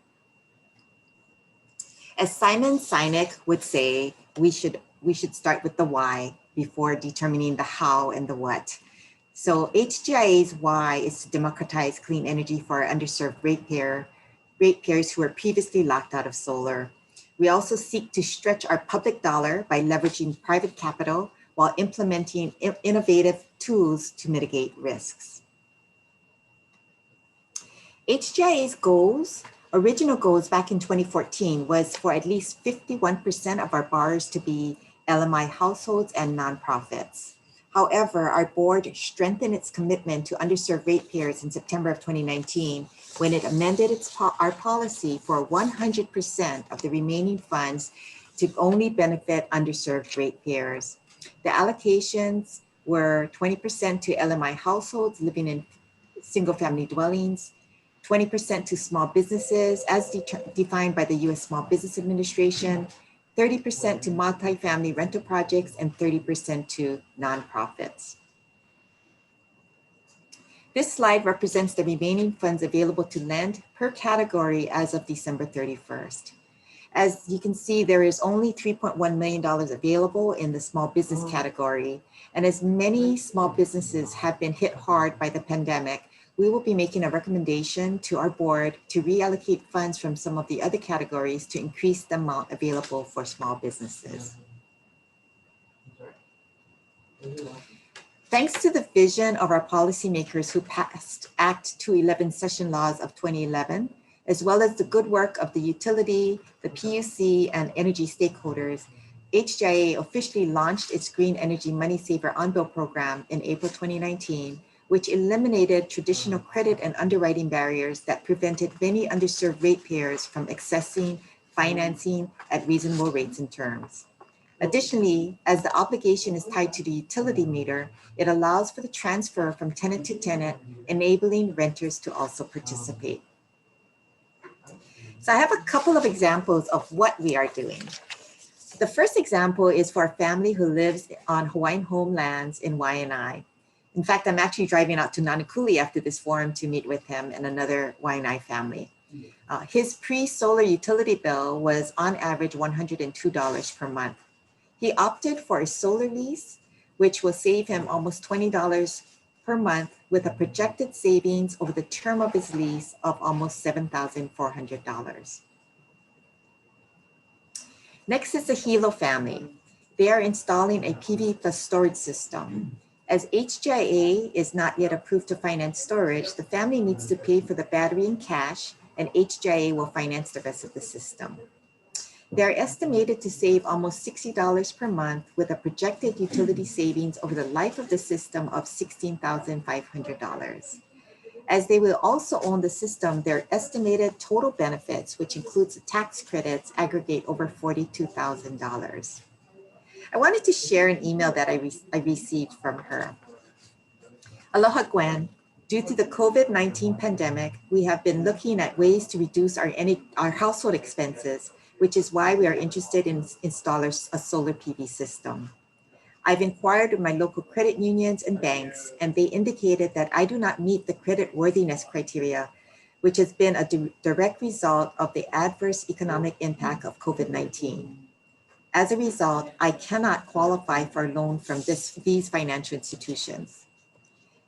As Simon Sinek would say, we should start with the why before determining the how and the what. So HGIA's why is to democratize clean energy for our underserved ratepayers who were previously locked out of solar. We also seek to stretch our public dollar by leveraging private capital while implementing innovative tools to mitigate risks. HGIA's original goals back in 2014 was for at least 51% of our borrowers to be LMI households and nonprofits. However, our board strengthened its commitment to underserved ratepayers in September of 2019 when it amended our policy for 100% of the remaining funds to only benefit underserved ratepayers. The allocations were 20% to LMI households living in single-family dwellings, 20% to small businesses as defined by the US Small Business Administration, 30% to multifamily rental projects, and 30% to nonprofits. This slide represents the remaining funds available to lend per category as of December 31st. As you can see, there is only $3.1 million available in the small business category. And as many small businesses have been hit hard by the pandemic, we will be making a recommendation to our board to reallocate funds from some of the other categories to increase the amount available for small businesses. Thanks to the vision of our policymakers who passed Act 211 session laws of 2011, as well as the good work of the utility, the PUC, and energy stakeholders, HGIA officially launched its Green Energy Money Saver On-Bill program in April 2019, which eliminated traditional credit and underwriting barriers that prevented many underserved ratepayers from accessing financing at reasonable rates and terms. Additionally, as the obligation is tied to the utility meter, it allows for the transfer from tenant to tenant, enabling renters to also participate. So I have a couple of examples of what we are doing. The first example is for a family who lives on Hawaiian homelands in Waianae. In fact, I'm actually driving out to Nanakuli after this forum to meet with him and another Waianae family. His pre-solar utility bill was on average $102 per month. He opted for a solar lease, which will save him almost $20 per month with a projected savings over the term of his lease of almost $7,400. Next is the Hilo family. They are installing a PV plus storage system. As HGIA is not yet approved to finance storage, the family needs to pay for the battery in cash, and HGIA will finance the rest of the system. They are estimated to save almost $60 per month with a projected utility savings over the life of the system of $16,500. As they will also own the system, their estimated total benefits, which includes the tax credits, aggregate over $42,000. I wanted to share an email that I received from her. Aloha, Gwen. Due to the COVID-19 pandemic, we have been looking at ways to reduce our household expenses, which is why we are interested in installing a solar PV system. I've inquired with my local credit unions and banks, and they indicated that I do not meet the credit worthiness criteria, which has been a direct result of the adverse economic impact of COVID-19. As a result, I cannot qualify for a loan from these financial institutions.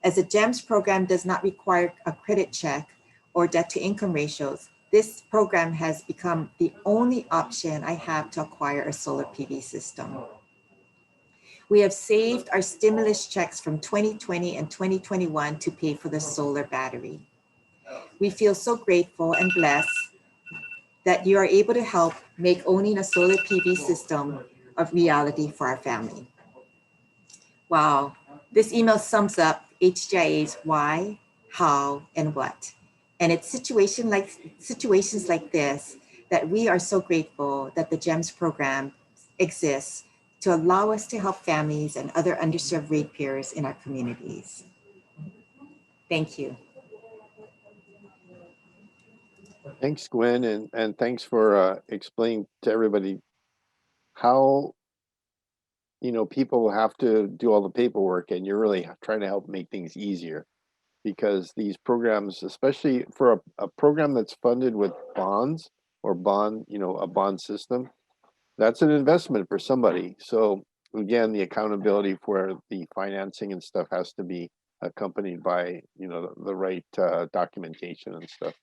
As the GEMS program does not require a credit check or debt to income ratios, this program has become the only option I have to acquire a solar PV system. We have saved our stimulus checks from 2020 and 2021 to pay for the solar battery. We feel so grateful and blessed that you are able to help make owning a solar PV system a reality for our family. Wow, this email sums up HGIA's why, how, and what. And it's situations like this that we are so grateful that the GEMS program exists to allow us to help families and other underserved ratepayers in our communities. Thank you. Thanks, Gwen, and thanks for explaining to everybody how people have to do all the paperwork, and you're really trying to help make things easier, because these programs, especially for a program that's funded with bonds or a bond system, that's an investment for somebody. So again, the accountability for the financing and stuff has to be accompanied by the right documentation and stuff.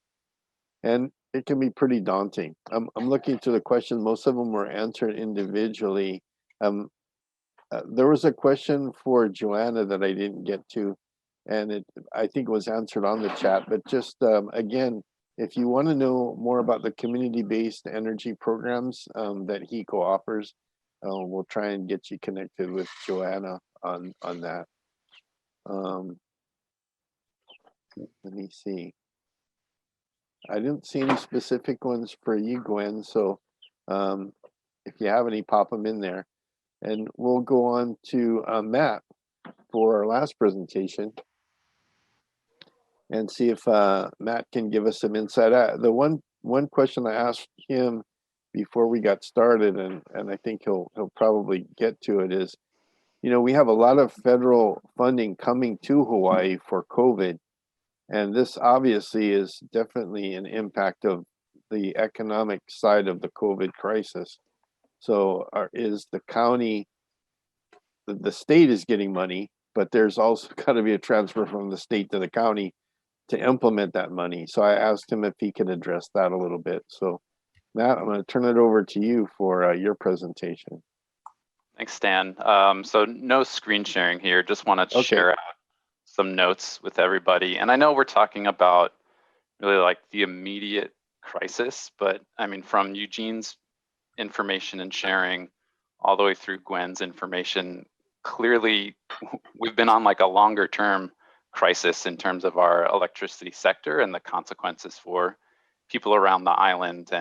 And it can be pretty daunting. I'm looking through the questions. Most of them were answered individually. There was a question for Joanna that I didn't get to, and I think it was answered on the chat. But just again, if you want to know more about the community-based energy programs that HECO offers, we'll try and get you connected with Joanna on that. Let me see. I didn't see any specific ones for you, Gwen. So if you have any, pop them in there. And we'll go on to Matt for our last presentation. and see if Matt can give us some insight. The one question I asked him before we got started, and I think he'll probably get to it, is, you know, we have a lot of federal funding coming to Hawaii for COVID, and this obviously is definitely an impact of the economic side of the COVID crisis. So is the county, the state is getting money, but there's also got to be a transfer from the state to the county to implement that money. So I asked him if he could address that a little bit. So Matt, I'm going to turn it over to you for your presentation. Thanks, Stan. So no screen sharing here. Just wanted to share out some notes with everybody. And I know we're talking about really like the immediate crisis, but I mean, from Eugene's information and sharing all the way through Gwen's information, clearly we've been on like a longer term crisis in terms of our electricity sector and the consequences for people around the island,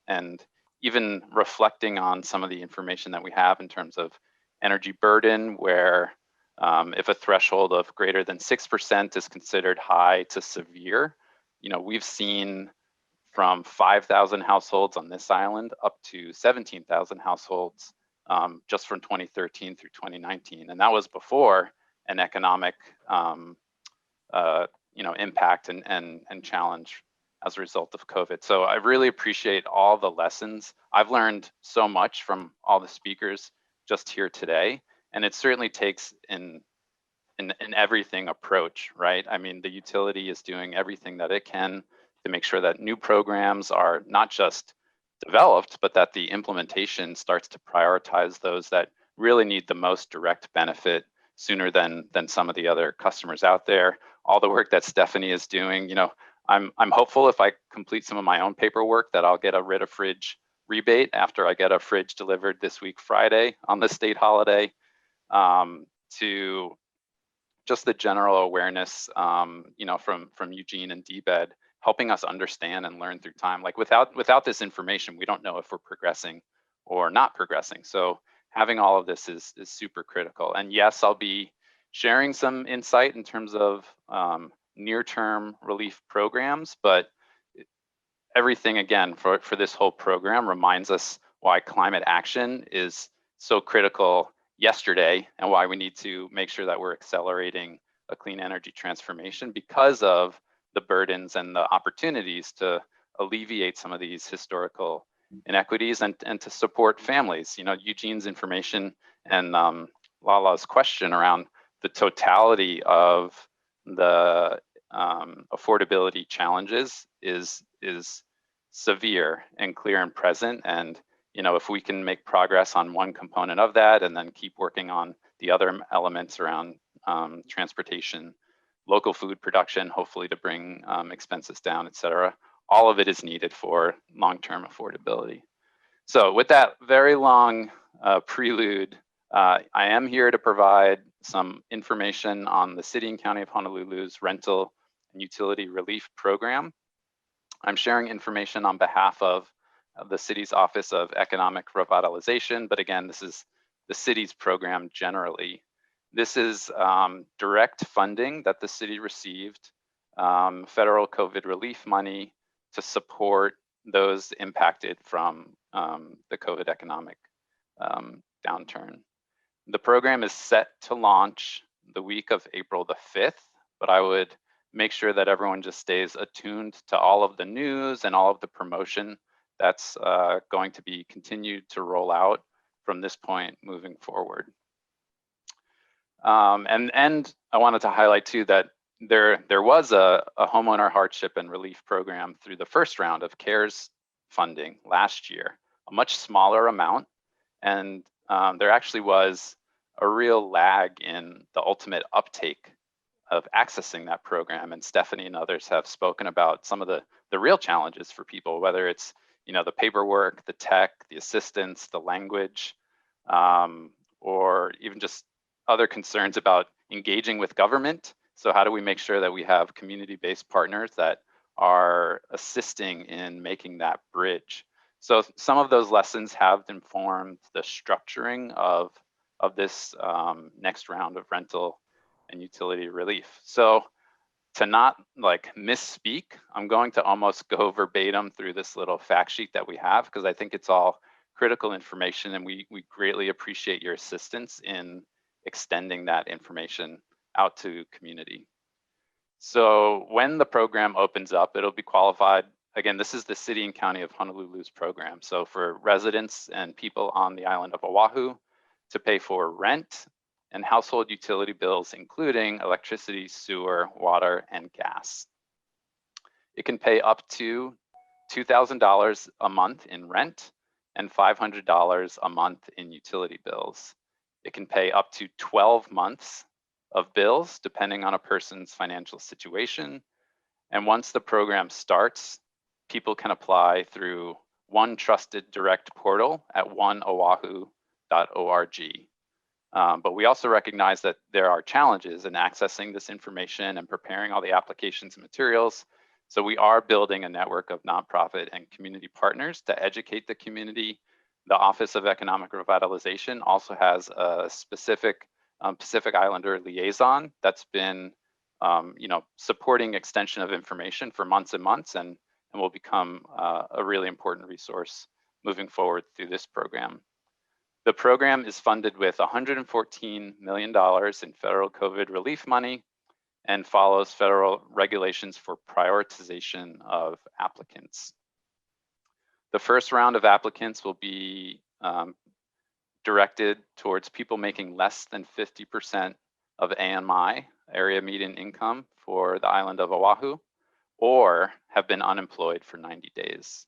and even reflecting on some of the information that we have in terms of energy burden, where if a threshold of greater than 6% is considered high to severe, you know, we've seen from 5,000 households on this island up to 17,000 households just from 2013 through 2019. And that was before an economic you know, impact and challenge as a result of COVID. So I really appreciate all the lessons. I've learned so much from all the speakers just here today, and it certainly takes an everything approach, right? I mean, the utility is doing everything that it can to make sure that new programs are not just developed, but that the implementation starts to prioritize those that really need the most direct benefit sooner than some of the other customers out there. All the work that Stefany is doing, you know, I'm hopeful if I complete some of my own paperwork that I'll get a rid of fridge rebate after I get a fridge delivered this week Friday on the state holiday, to just the general awareness, you know, from Eugene and DBED, helping us understand and learn through time. Like without this information, we don't know if we're progressing or not progressing. So having all of this is super critical. And yes, I'll be sharing some insight in terms of near-term relief programs, but everything, again, for this whole program reminds us why climate action is so critical yesterday and why we need to make sure that we're accelerating a clean energy transformation because of the burdens and the opportunities to alleviate some of these historical inequities and to support families. You know, Eugene's information and Lala's question around the totality of the affordability challenges is severe and clear and present. And you know, if we can make progress on one component of that and then keep working on the other elements around transportation, local food production, hopefully to bring expenses down, et cetera, all of it is needed for long-term affordability. So with that very long prelude, I am here to provide some information on the City and County of Honolulu's rental and utility relief program. I'm sharing information on behalf of the city's Office of Economic Revitalization, but again, this is the city's program generally. This is direct funding that the city received, federal COVID relief money to support those impacted from the COVID economic downturn. The program is set to launch the week of April the 5th, but I would make sure that everyone just stays attuned to all of the news and all of the promotion that's going to be continued to roll out from this point moving forward. And I wanted to highlight too that there was a homeowner hardship and relief program through the first round of CARES funding last year, a much smaller amount. And there actually was a real lag in the ultimate uptake of accessing that program. And Stefany and others have spoken about some of the real challenges for people, whether it's, you know, the paperwork, the tech, the assistance, the language, or even just other concerns about engaging with government. So how do we make sure that we have community-based partners that are assisting in making that bridge? So some of those lessons have informed the structuring of this next round of rental and utility relief. So to not like misspeak, I'm going to almost go verbatim through this little fact sheet that we have, because I think it's all critical information, and we greatly appreciate your assistance in extending that information out to community. So when the program opens up, it'll be qualified. Again, this is the City and County of Honolulu's program. So for residents and people on the island of Oahu to pay for rent and household utility bills, including electricity, sewer, water, and gas. It can pay up to $2,000 a month in rent and $500 a month in utility bills. It can pay up to 12 months of bills, depending on a person's financial situation. And once the program starts, people can apply through one trusted direct portal at oneoahu.org. But we also recognize that there are challenges in accessing this information and preparing all the applications and materials. So we are building a network of nonprofit and community partners to educate the community. The Office of Economic Revitalization also has a specific Pacific Islander liaison that's been supporting extension of information for months and months, and will become a really important resource moving forward through this program. The program is funded with $114 million in federal COVID relief money and follows federal regulations for prioritization of applicants. The first round of applicants will be directed towards people making less than 50% of AMI, area median income, for the island of Oahu, or have been unemployed for 90 days.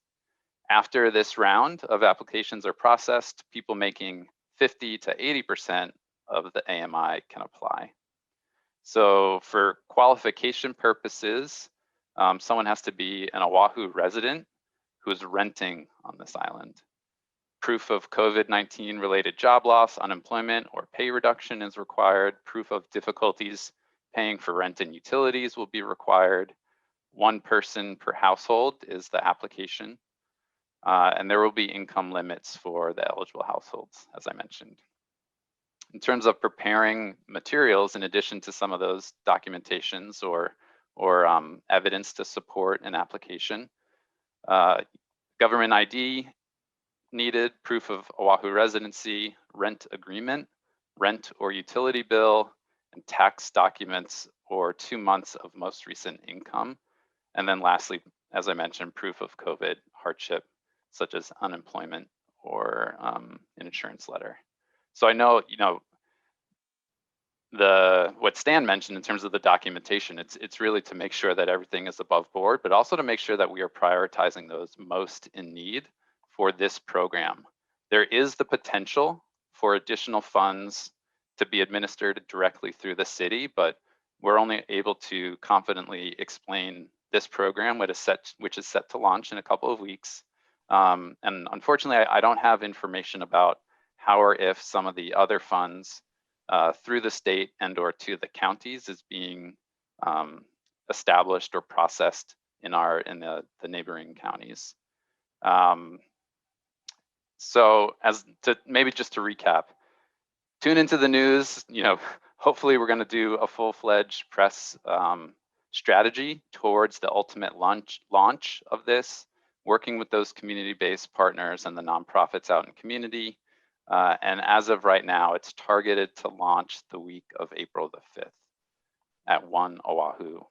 After this round of applications are processed, people making 50 to 80% of the AMI can apply. So for qualification purposes, someone has to be an Oahu resident who's renting on this island. Proof of COVID-19 related job loss, unemployment, or pay reduction is required. Proof of difficulties paying for rent and utilities will be required. One person per household is the application. And there will be income limits for the eligible households, as I mentioned. In terms of preparing materials, in addition to some of those documentations or evidence to support an application, government ID needed, proof of Oahu residency, rent agreement, rent or utility bill, and tax documents, or 2 months of most recent income. And then lastly, as I mentioned, proof of COVID hardship, such as unemployment or an insurance letter. So I know, what Stan mentioned in terms of the documentation, it's really to make sure that everything is above board, but also to make sure that we are prioritizing those most in need for this program. There is the potential for additional funds to be administered directly through the city, but we're only able to confidently explain this program, which is set to launch in a couple of weeks. And unfortunately, I don't have information about how or if some of the other funds through the state and or to the counties is being established or processed in the neighboring counties. So maybe just to recap, tune into the news. Hopefully we're going to do a full-fledged press strategy towards the ultimate launch of this, working with those community-based partners and the nonprofits out in community. And as of right now, it's targeted to launch the week of April the 5th at oneoahu.org.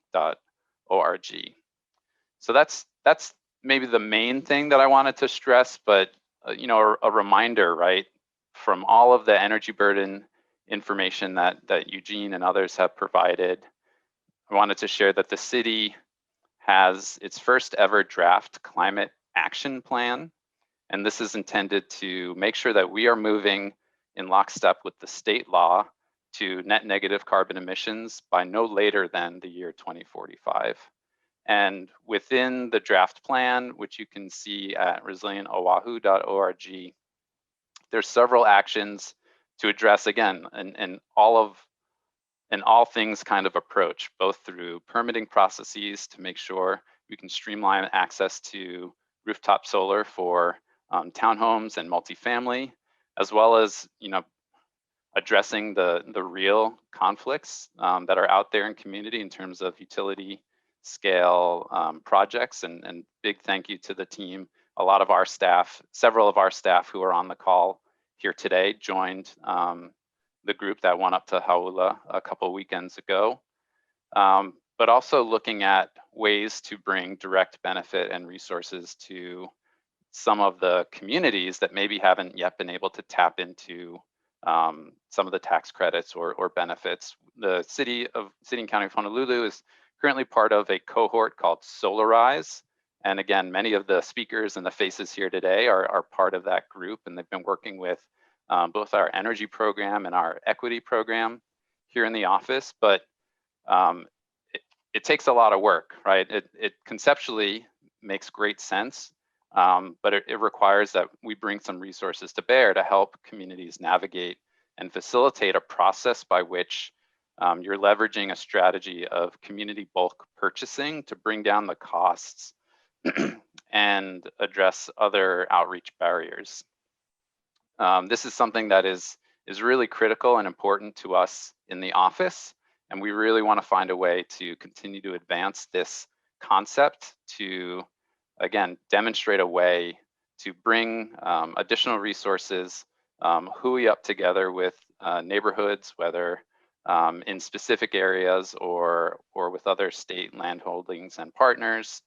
So that's maybe the main thing that I wanted to stress, but a reminder, right, from all of the energy burden information that Eugene and others have provided, I wanted to share that the city has its first ever draft climate action plan. And this is intended to make sure that we are moving in lockstep with the state law to net negative carbon emissions by no later than the year 2045. And within the draft plan, which you can see at resilientoahu.org, there's several actions to address, again, an all things kind of approach, both through permitting processes to make sure we can streamline access to rooftop solar for townhomes and multifamily, as well as addressing the real conflicts that are out there in community in terms of utility scale projects. And big thank you to the team. A lot of our staff, several of our staff who are on the call here today joined the group that went up to Hauula a couple weekends ago. But also looking at ways to bring direct benefit and resources to some of the communities that maybe haven't yet been able to tap into some of the tax credits or benefits. The city and county of Honolulu is currently part of a cohort called Solarize. And again, many of the speakers and the faces here today are part of that group, and they've been working with both our energy program and our equity program here in the office. But it takes a lot of work, right? It conceptually makes great sense, but it requires that we bring some resources to bear to help communities navigate and facilitate a process by which you're leveraging a strategy of community bulk purchasing to bring down the costs and address other outreach barriers. This is something that is really critical and important to us in the office, and we really want to find a way to continue to advance this concept to, again, demonstrate a way to bring additional resources, hui up together with neighborhoods, whether in specific areas or with other state land holdings and partners.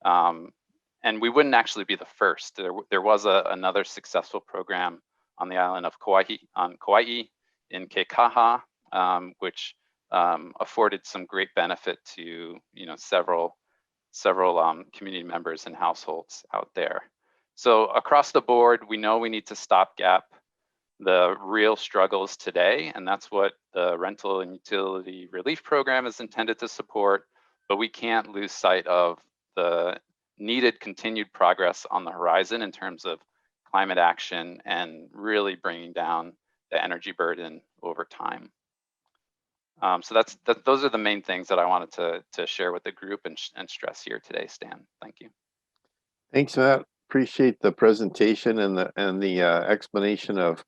And we wouldn't actually be the first. There was another successful program on the island of Kauai in Keikaha, which afforded some great benefit to several community members and households out there. So across the board, we know we need to stopgap the real struggles today, and that's what the rental and utility relief program is intended to support, but we can't lose sight of the needed continued progress on the horizon in terms of climate action and really bringing down the energy burden over time. So those are the main things that I wanted to share with the group and stress here today, Stan. Thank you. Thanks, Matt. Appreciate the presentation and the explanation of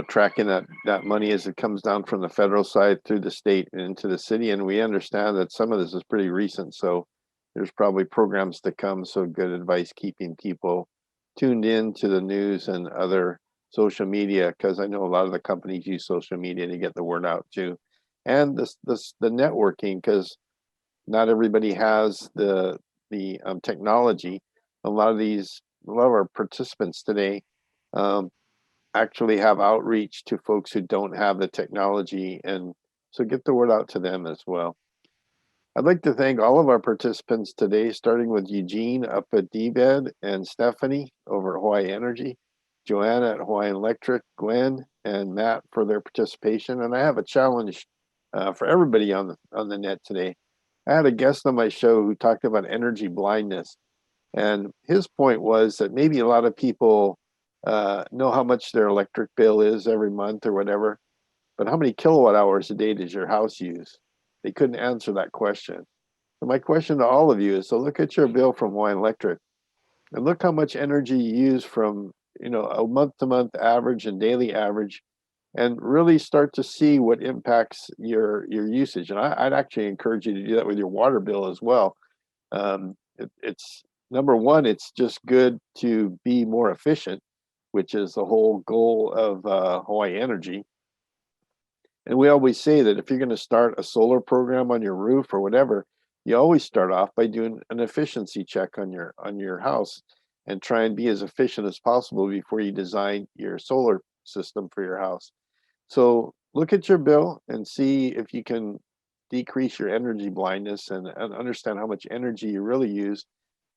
tracking that money as it comes down from the federal side through the state and into the city. And we understand that some of this is pretty recent, so there's probably programs to come. So good advice keeping people tuned in to the news and other social media, because I know a lot of the companies use social media to get the word out too. And the networking, because not everybody has the technology. A lot of our participants today actually have outreach to folks who don't have the technology, and so get the word out to them as well. I'd like to thank all of our participants today, starting with Eugene up at DBED and Stefany over at Hawai'i Energy, Joanna at Hawaiian Electric, Gwen and Matt for their participation. And I have a challenge for everybody on the net today. I had a guest on my show who talked about energy blindness, and his point was that maybe a lot of people know how much their electric bill is every month or whatever, but how many kilowatt hours a day does your house use? They couldn't answer that question. So my question to all of you is, so look at your bill from Hawaiian Electric and look how much energy you use from a month-to-month average and daily average, and really start to see what impacts your usage. And I'd actually encourage you to do that with your water bill as well. It's number one, it's just good to be more efficient, which is the whole goal of Hawai'i Energy. And we always say that if you're going to start a solar program on your roof or whatever, you always start off by doing an efficiency check on your house and try and be as efficient as possible before you design your solar system for your house. So look at your bill and see if you can decrease your energy blindness and understand how much energy you really use.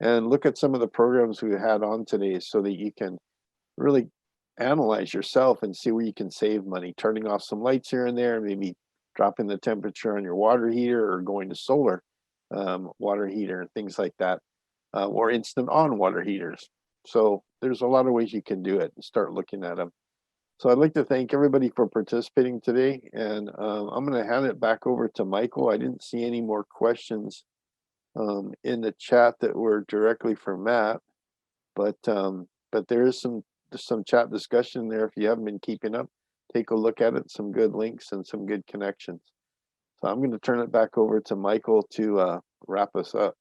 And look at some of the programs we had on today so that you can really analyze yourself and see where you can save money, turning off some lights here and there, maybe dropping the temperature on your water heater or going to solar water heater and things like that, or instant on water heaters. So there's a lot of ways you can do it and start looking at them. So I'd like to thank everybody for participating today, and I'm going to hand it back over to Michael. I didn't see any more questions in the chat that were directly for Matt, but there is some chat discussion there if you haven't been keeping up. take a look at it, some good links and some good connections. So I'm going to turn it back over to Michael to wrap us up.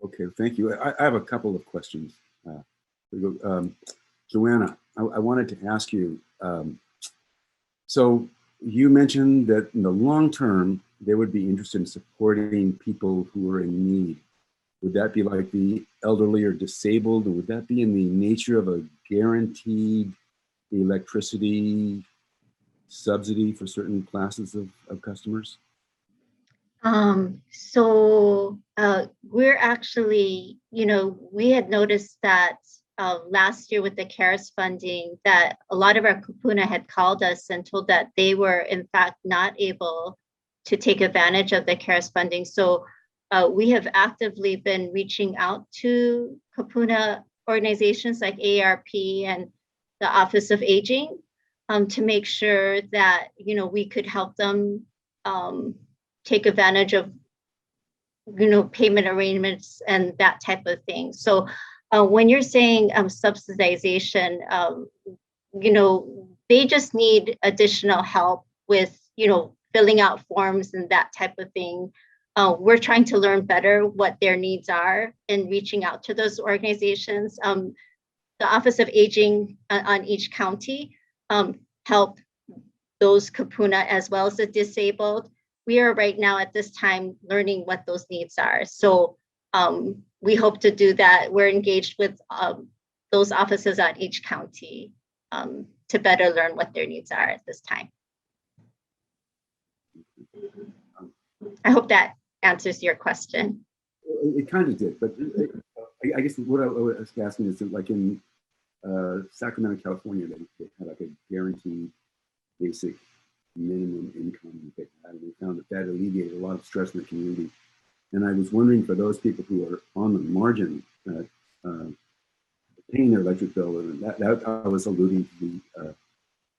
Okay, thank you. I have a couple of questions. Joanna, I wanted to ask you, so you mentioned that in the long term, they would be interested in supporting people who are in need. Would that be like the elderly or disabled? Or would that be in the nature of a guaranteed electricity subsidy for certain classes of customers? We're actually, we had noticed that last year with the CARES funding that a lot of our kupuna had called us and told that they were in fact not able to take advantage of the CARES funding. So we have actively been reaching out to kupuna organizations like AARP and the Office of Aging to make sure that, we could help them take advantage of, payment arrangements and that type of thing. So when you're saying subsidization, they just need additional help with, filling out forms and that type of thing. We're trying to learn better what their needs are and reaching out to those organizations. The Office of Aging on each county help those kupuna as well as the disabled. We are right now at this time learning what those needs are. So we hope to do that. We're engaged with those offices at each county to better learn what their needs are at this time. I hope that answers your question. It kind of did, but I guess what I was asking is that like in Sacramento, California, they had like a guaranteed basic minimum income that they had, and we found that alleviated a lot of stress in the community. And I was wondering for those people who are on the margin paying their electric bill, and that I was alluding to the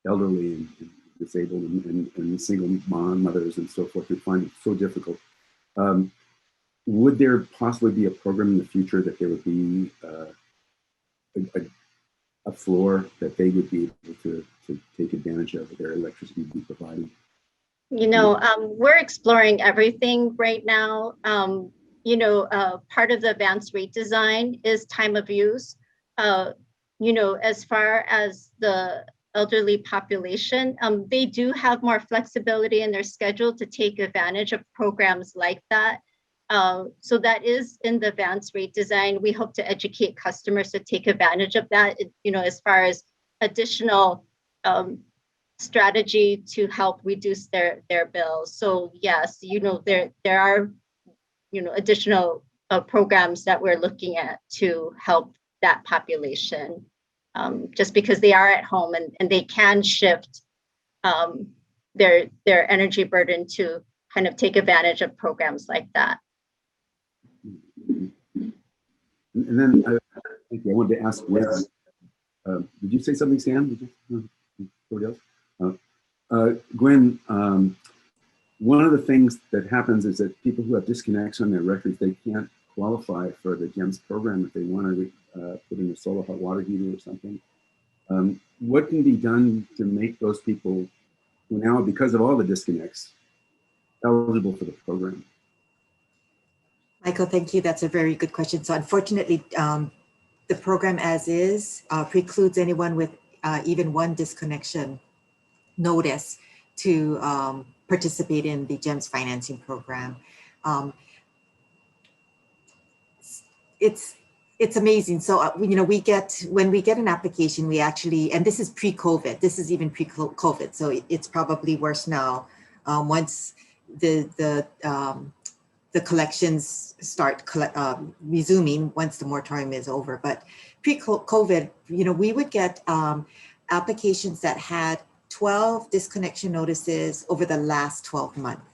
elderly and disabled and single mom mothers and so forth who find it so difficult. Would there possibly be a program in the future that there would be a floor that they would be able to take advantage of their electricity be provided? We're exploring everything right now. Part of the advanced rate design is time of use. As far as the elderly population, they do have more flexibility in their schedule to take advantage of programs like that. So that is in the advanced rate design. We hope to educate customers to take advantage of that, as far as additional strategy to help reduce their bills. So yes, there are, additional programs that we're looking at to help that population, just because they are at home and they can shift their energy burden to kind of take advantage of programs like that. And then I wanted to ask Gwen, did you say something, Stan? Somebody else? Gwen, one of the things that happens is that people who have disconnects on their records, they can't qualify for the GEMS program if they want to put in a solar hot water heater or something. What can be done to make those people who now, because of all the disconnects, eligible for the program? Michael, thank you. That's a very good question. So unfortunately, the program as is precludes anyone with even one disconnection notice to participate in the GEMS financing program. It's amazing. So, when we get an application, we actually, and this is pre-COVID, this is even pre-COVID, so it's probably worse now. Once the collections start resuming once the moratorium is over. But pre-COVID, we would get applications that had 12 disconnection notices over the last 12 months.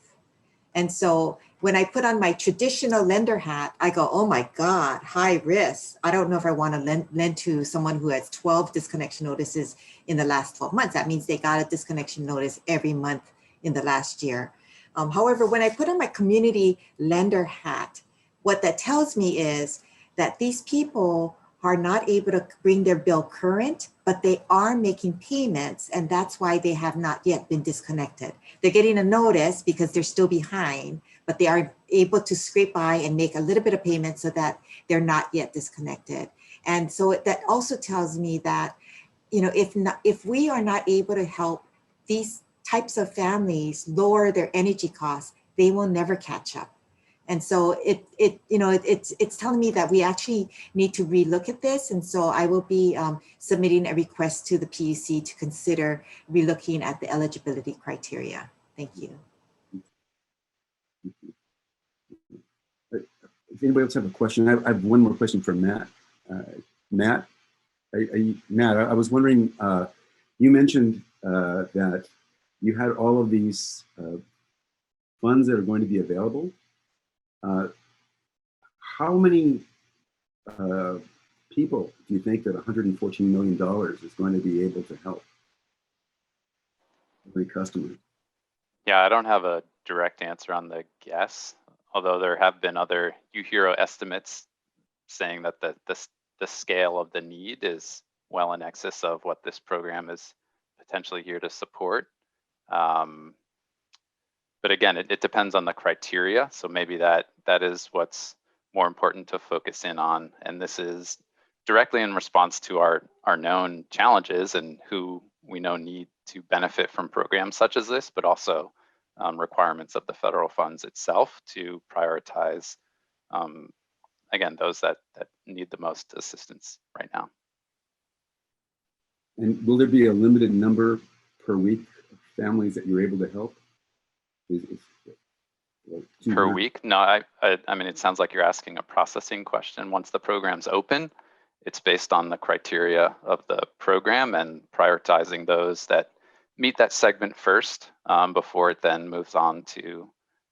And so when I put on my traditional lender hat, I go, oh my God, high risk. I don't know if I want to lend to someone who has 12 disconnection notices in the last 12 months. That means they got a disconnection notice every month in the last year. However, when I put on my community lender hat, what that tells me is that these people are not able to bring their bill current, but they are making payments, and that's why they have not yet been disconnected. They're getting a notice because they're still behind, but they are able to scrape by and make a little bit of payment so that they're not yet disconnected. And so that also tells me that, you know, if we are not able to help these types of families lower their energy costs, they will never catch up. And so it's telling me that we actually need to relook at this. And so I will be submitting a request to the PUC to consider relooking at the eligibility criteria. Thank you. If anybody else have a question, I have one more question for Matt. Matt, I was wondering, you mentioned that you had all of these funds that are going to be available. How many people do you think that $114 million is going to be able to help? How many customers? Yeah, I don't have a direct answer on the guess, although there have been other UHERO estimates saying that the scale of the need is well in excess of what this program is potentially here to support. But again, it depends on the criteria. So maybe that is what's more important to focus in on. And this is directly in response to our known challenges and who we know need to benefit from programs such as this, but also requirements of the federal funds itself to prioritize, again, those that need the most assistance right now. And will there be a limited number per week of families that you're able to help? Per week? No, I mean, it sounds like you're asking a processing question. Once the program's open, it's based on the criteria of the program and prioritizing those that meet that segment first before it then moves on to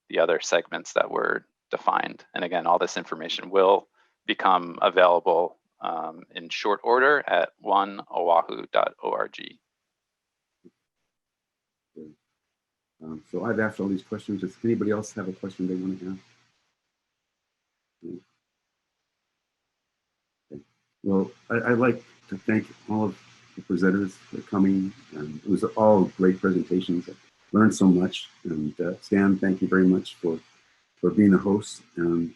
the other segments that were defined. And again, all this information will become available in short order at oneoahu.org. So I've asked all these questions. Does anybody else have a question they want to ask? Okay. Well, I'd like to thank all of the presenters for coming. It was all great presentations. I learned so much. And Stan, thank you very much for being the host. And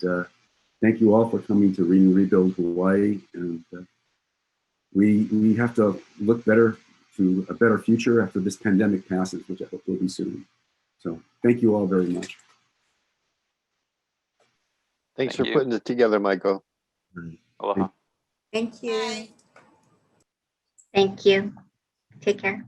thank you all for coming to Rebuild Hawaii. And we have to look better to a better future after this pandemic passes, which I hope will be soon. So thank you all very much. Thanks for putting it together, Michael. Aloha. Thank you. Thank you. Take care.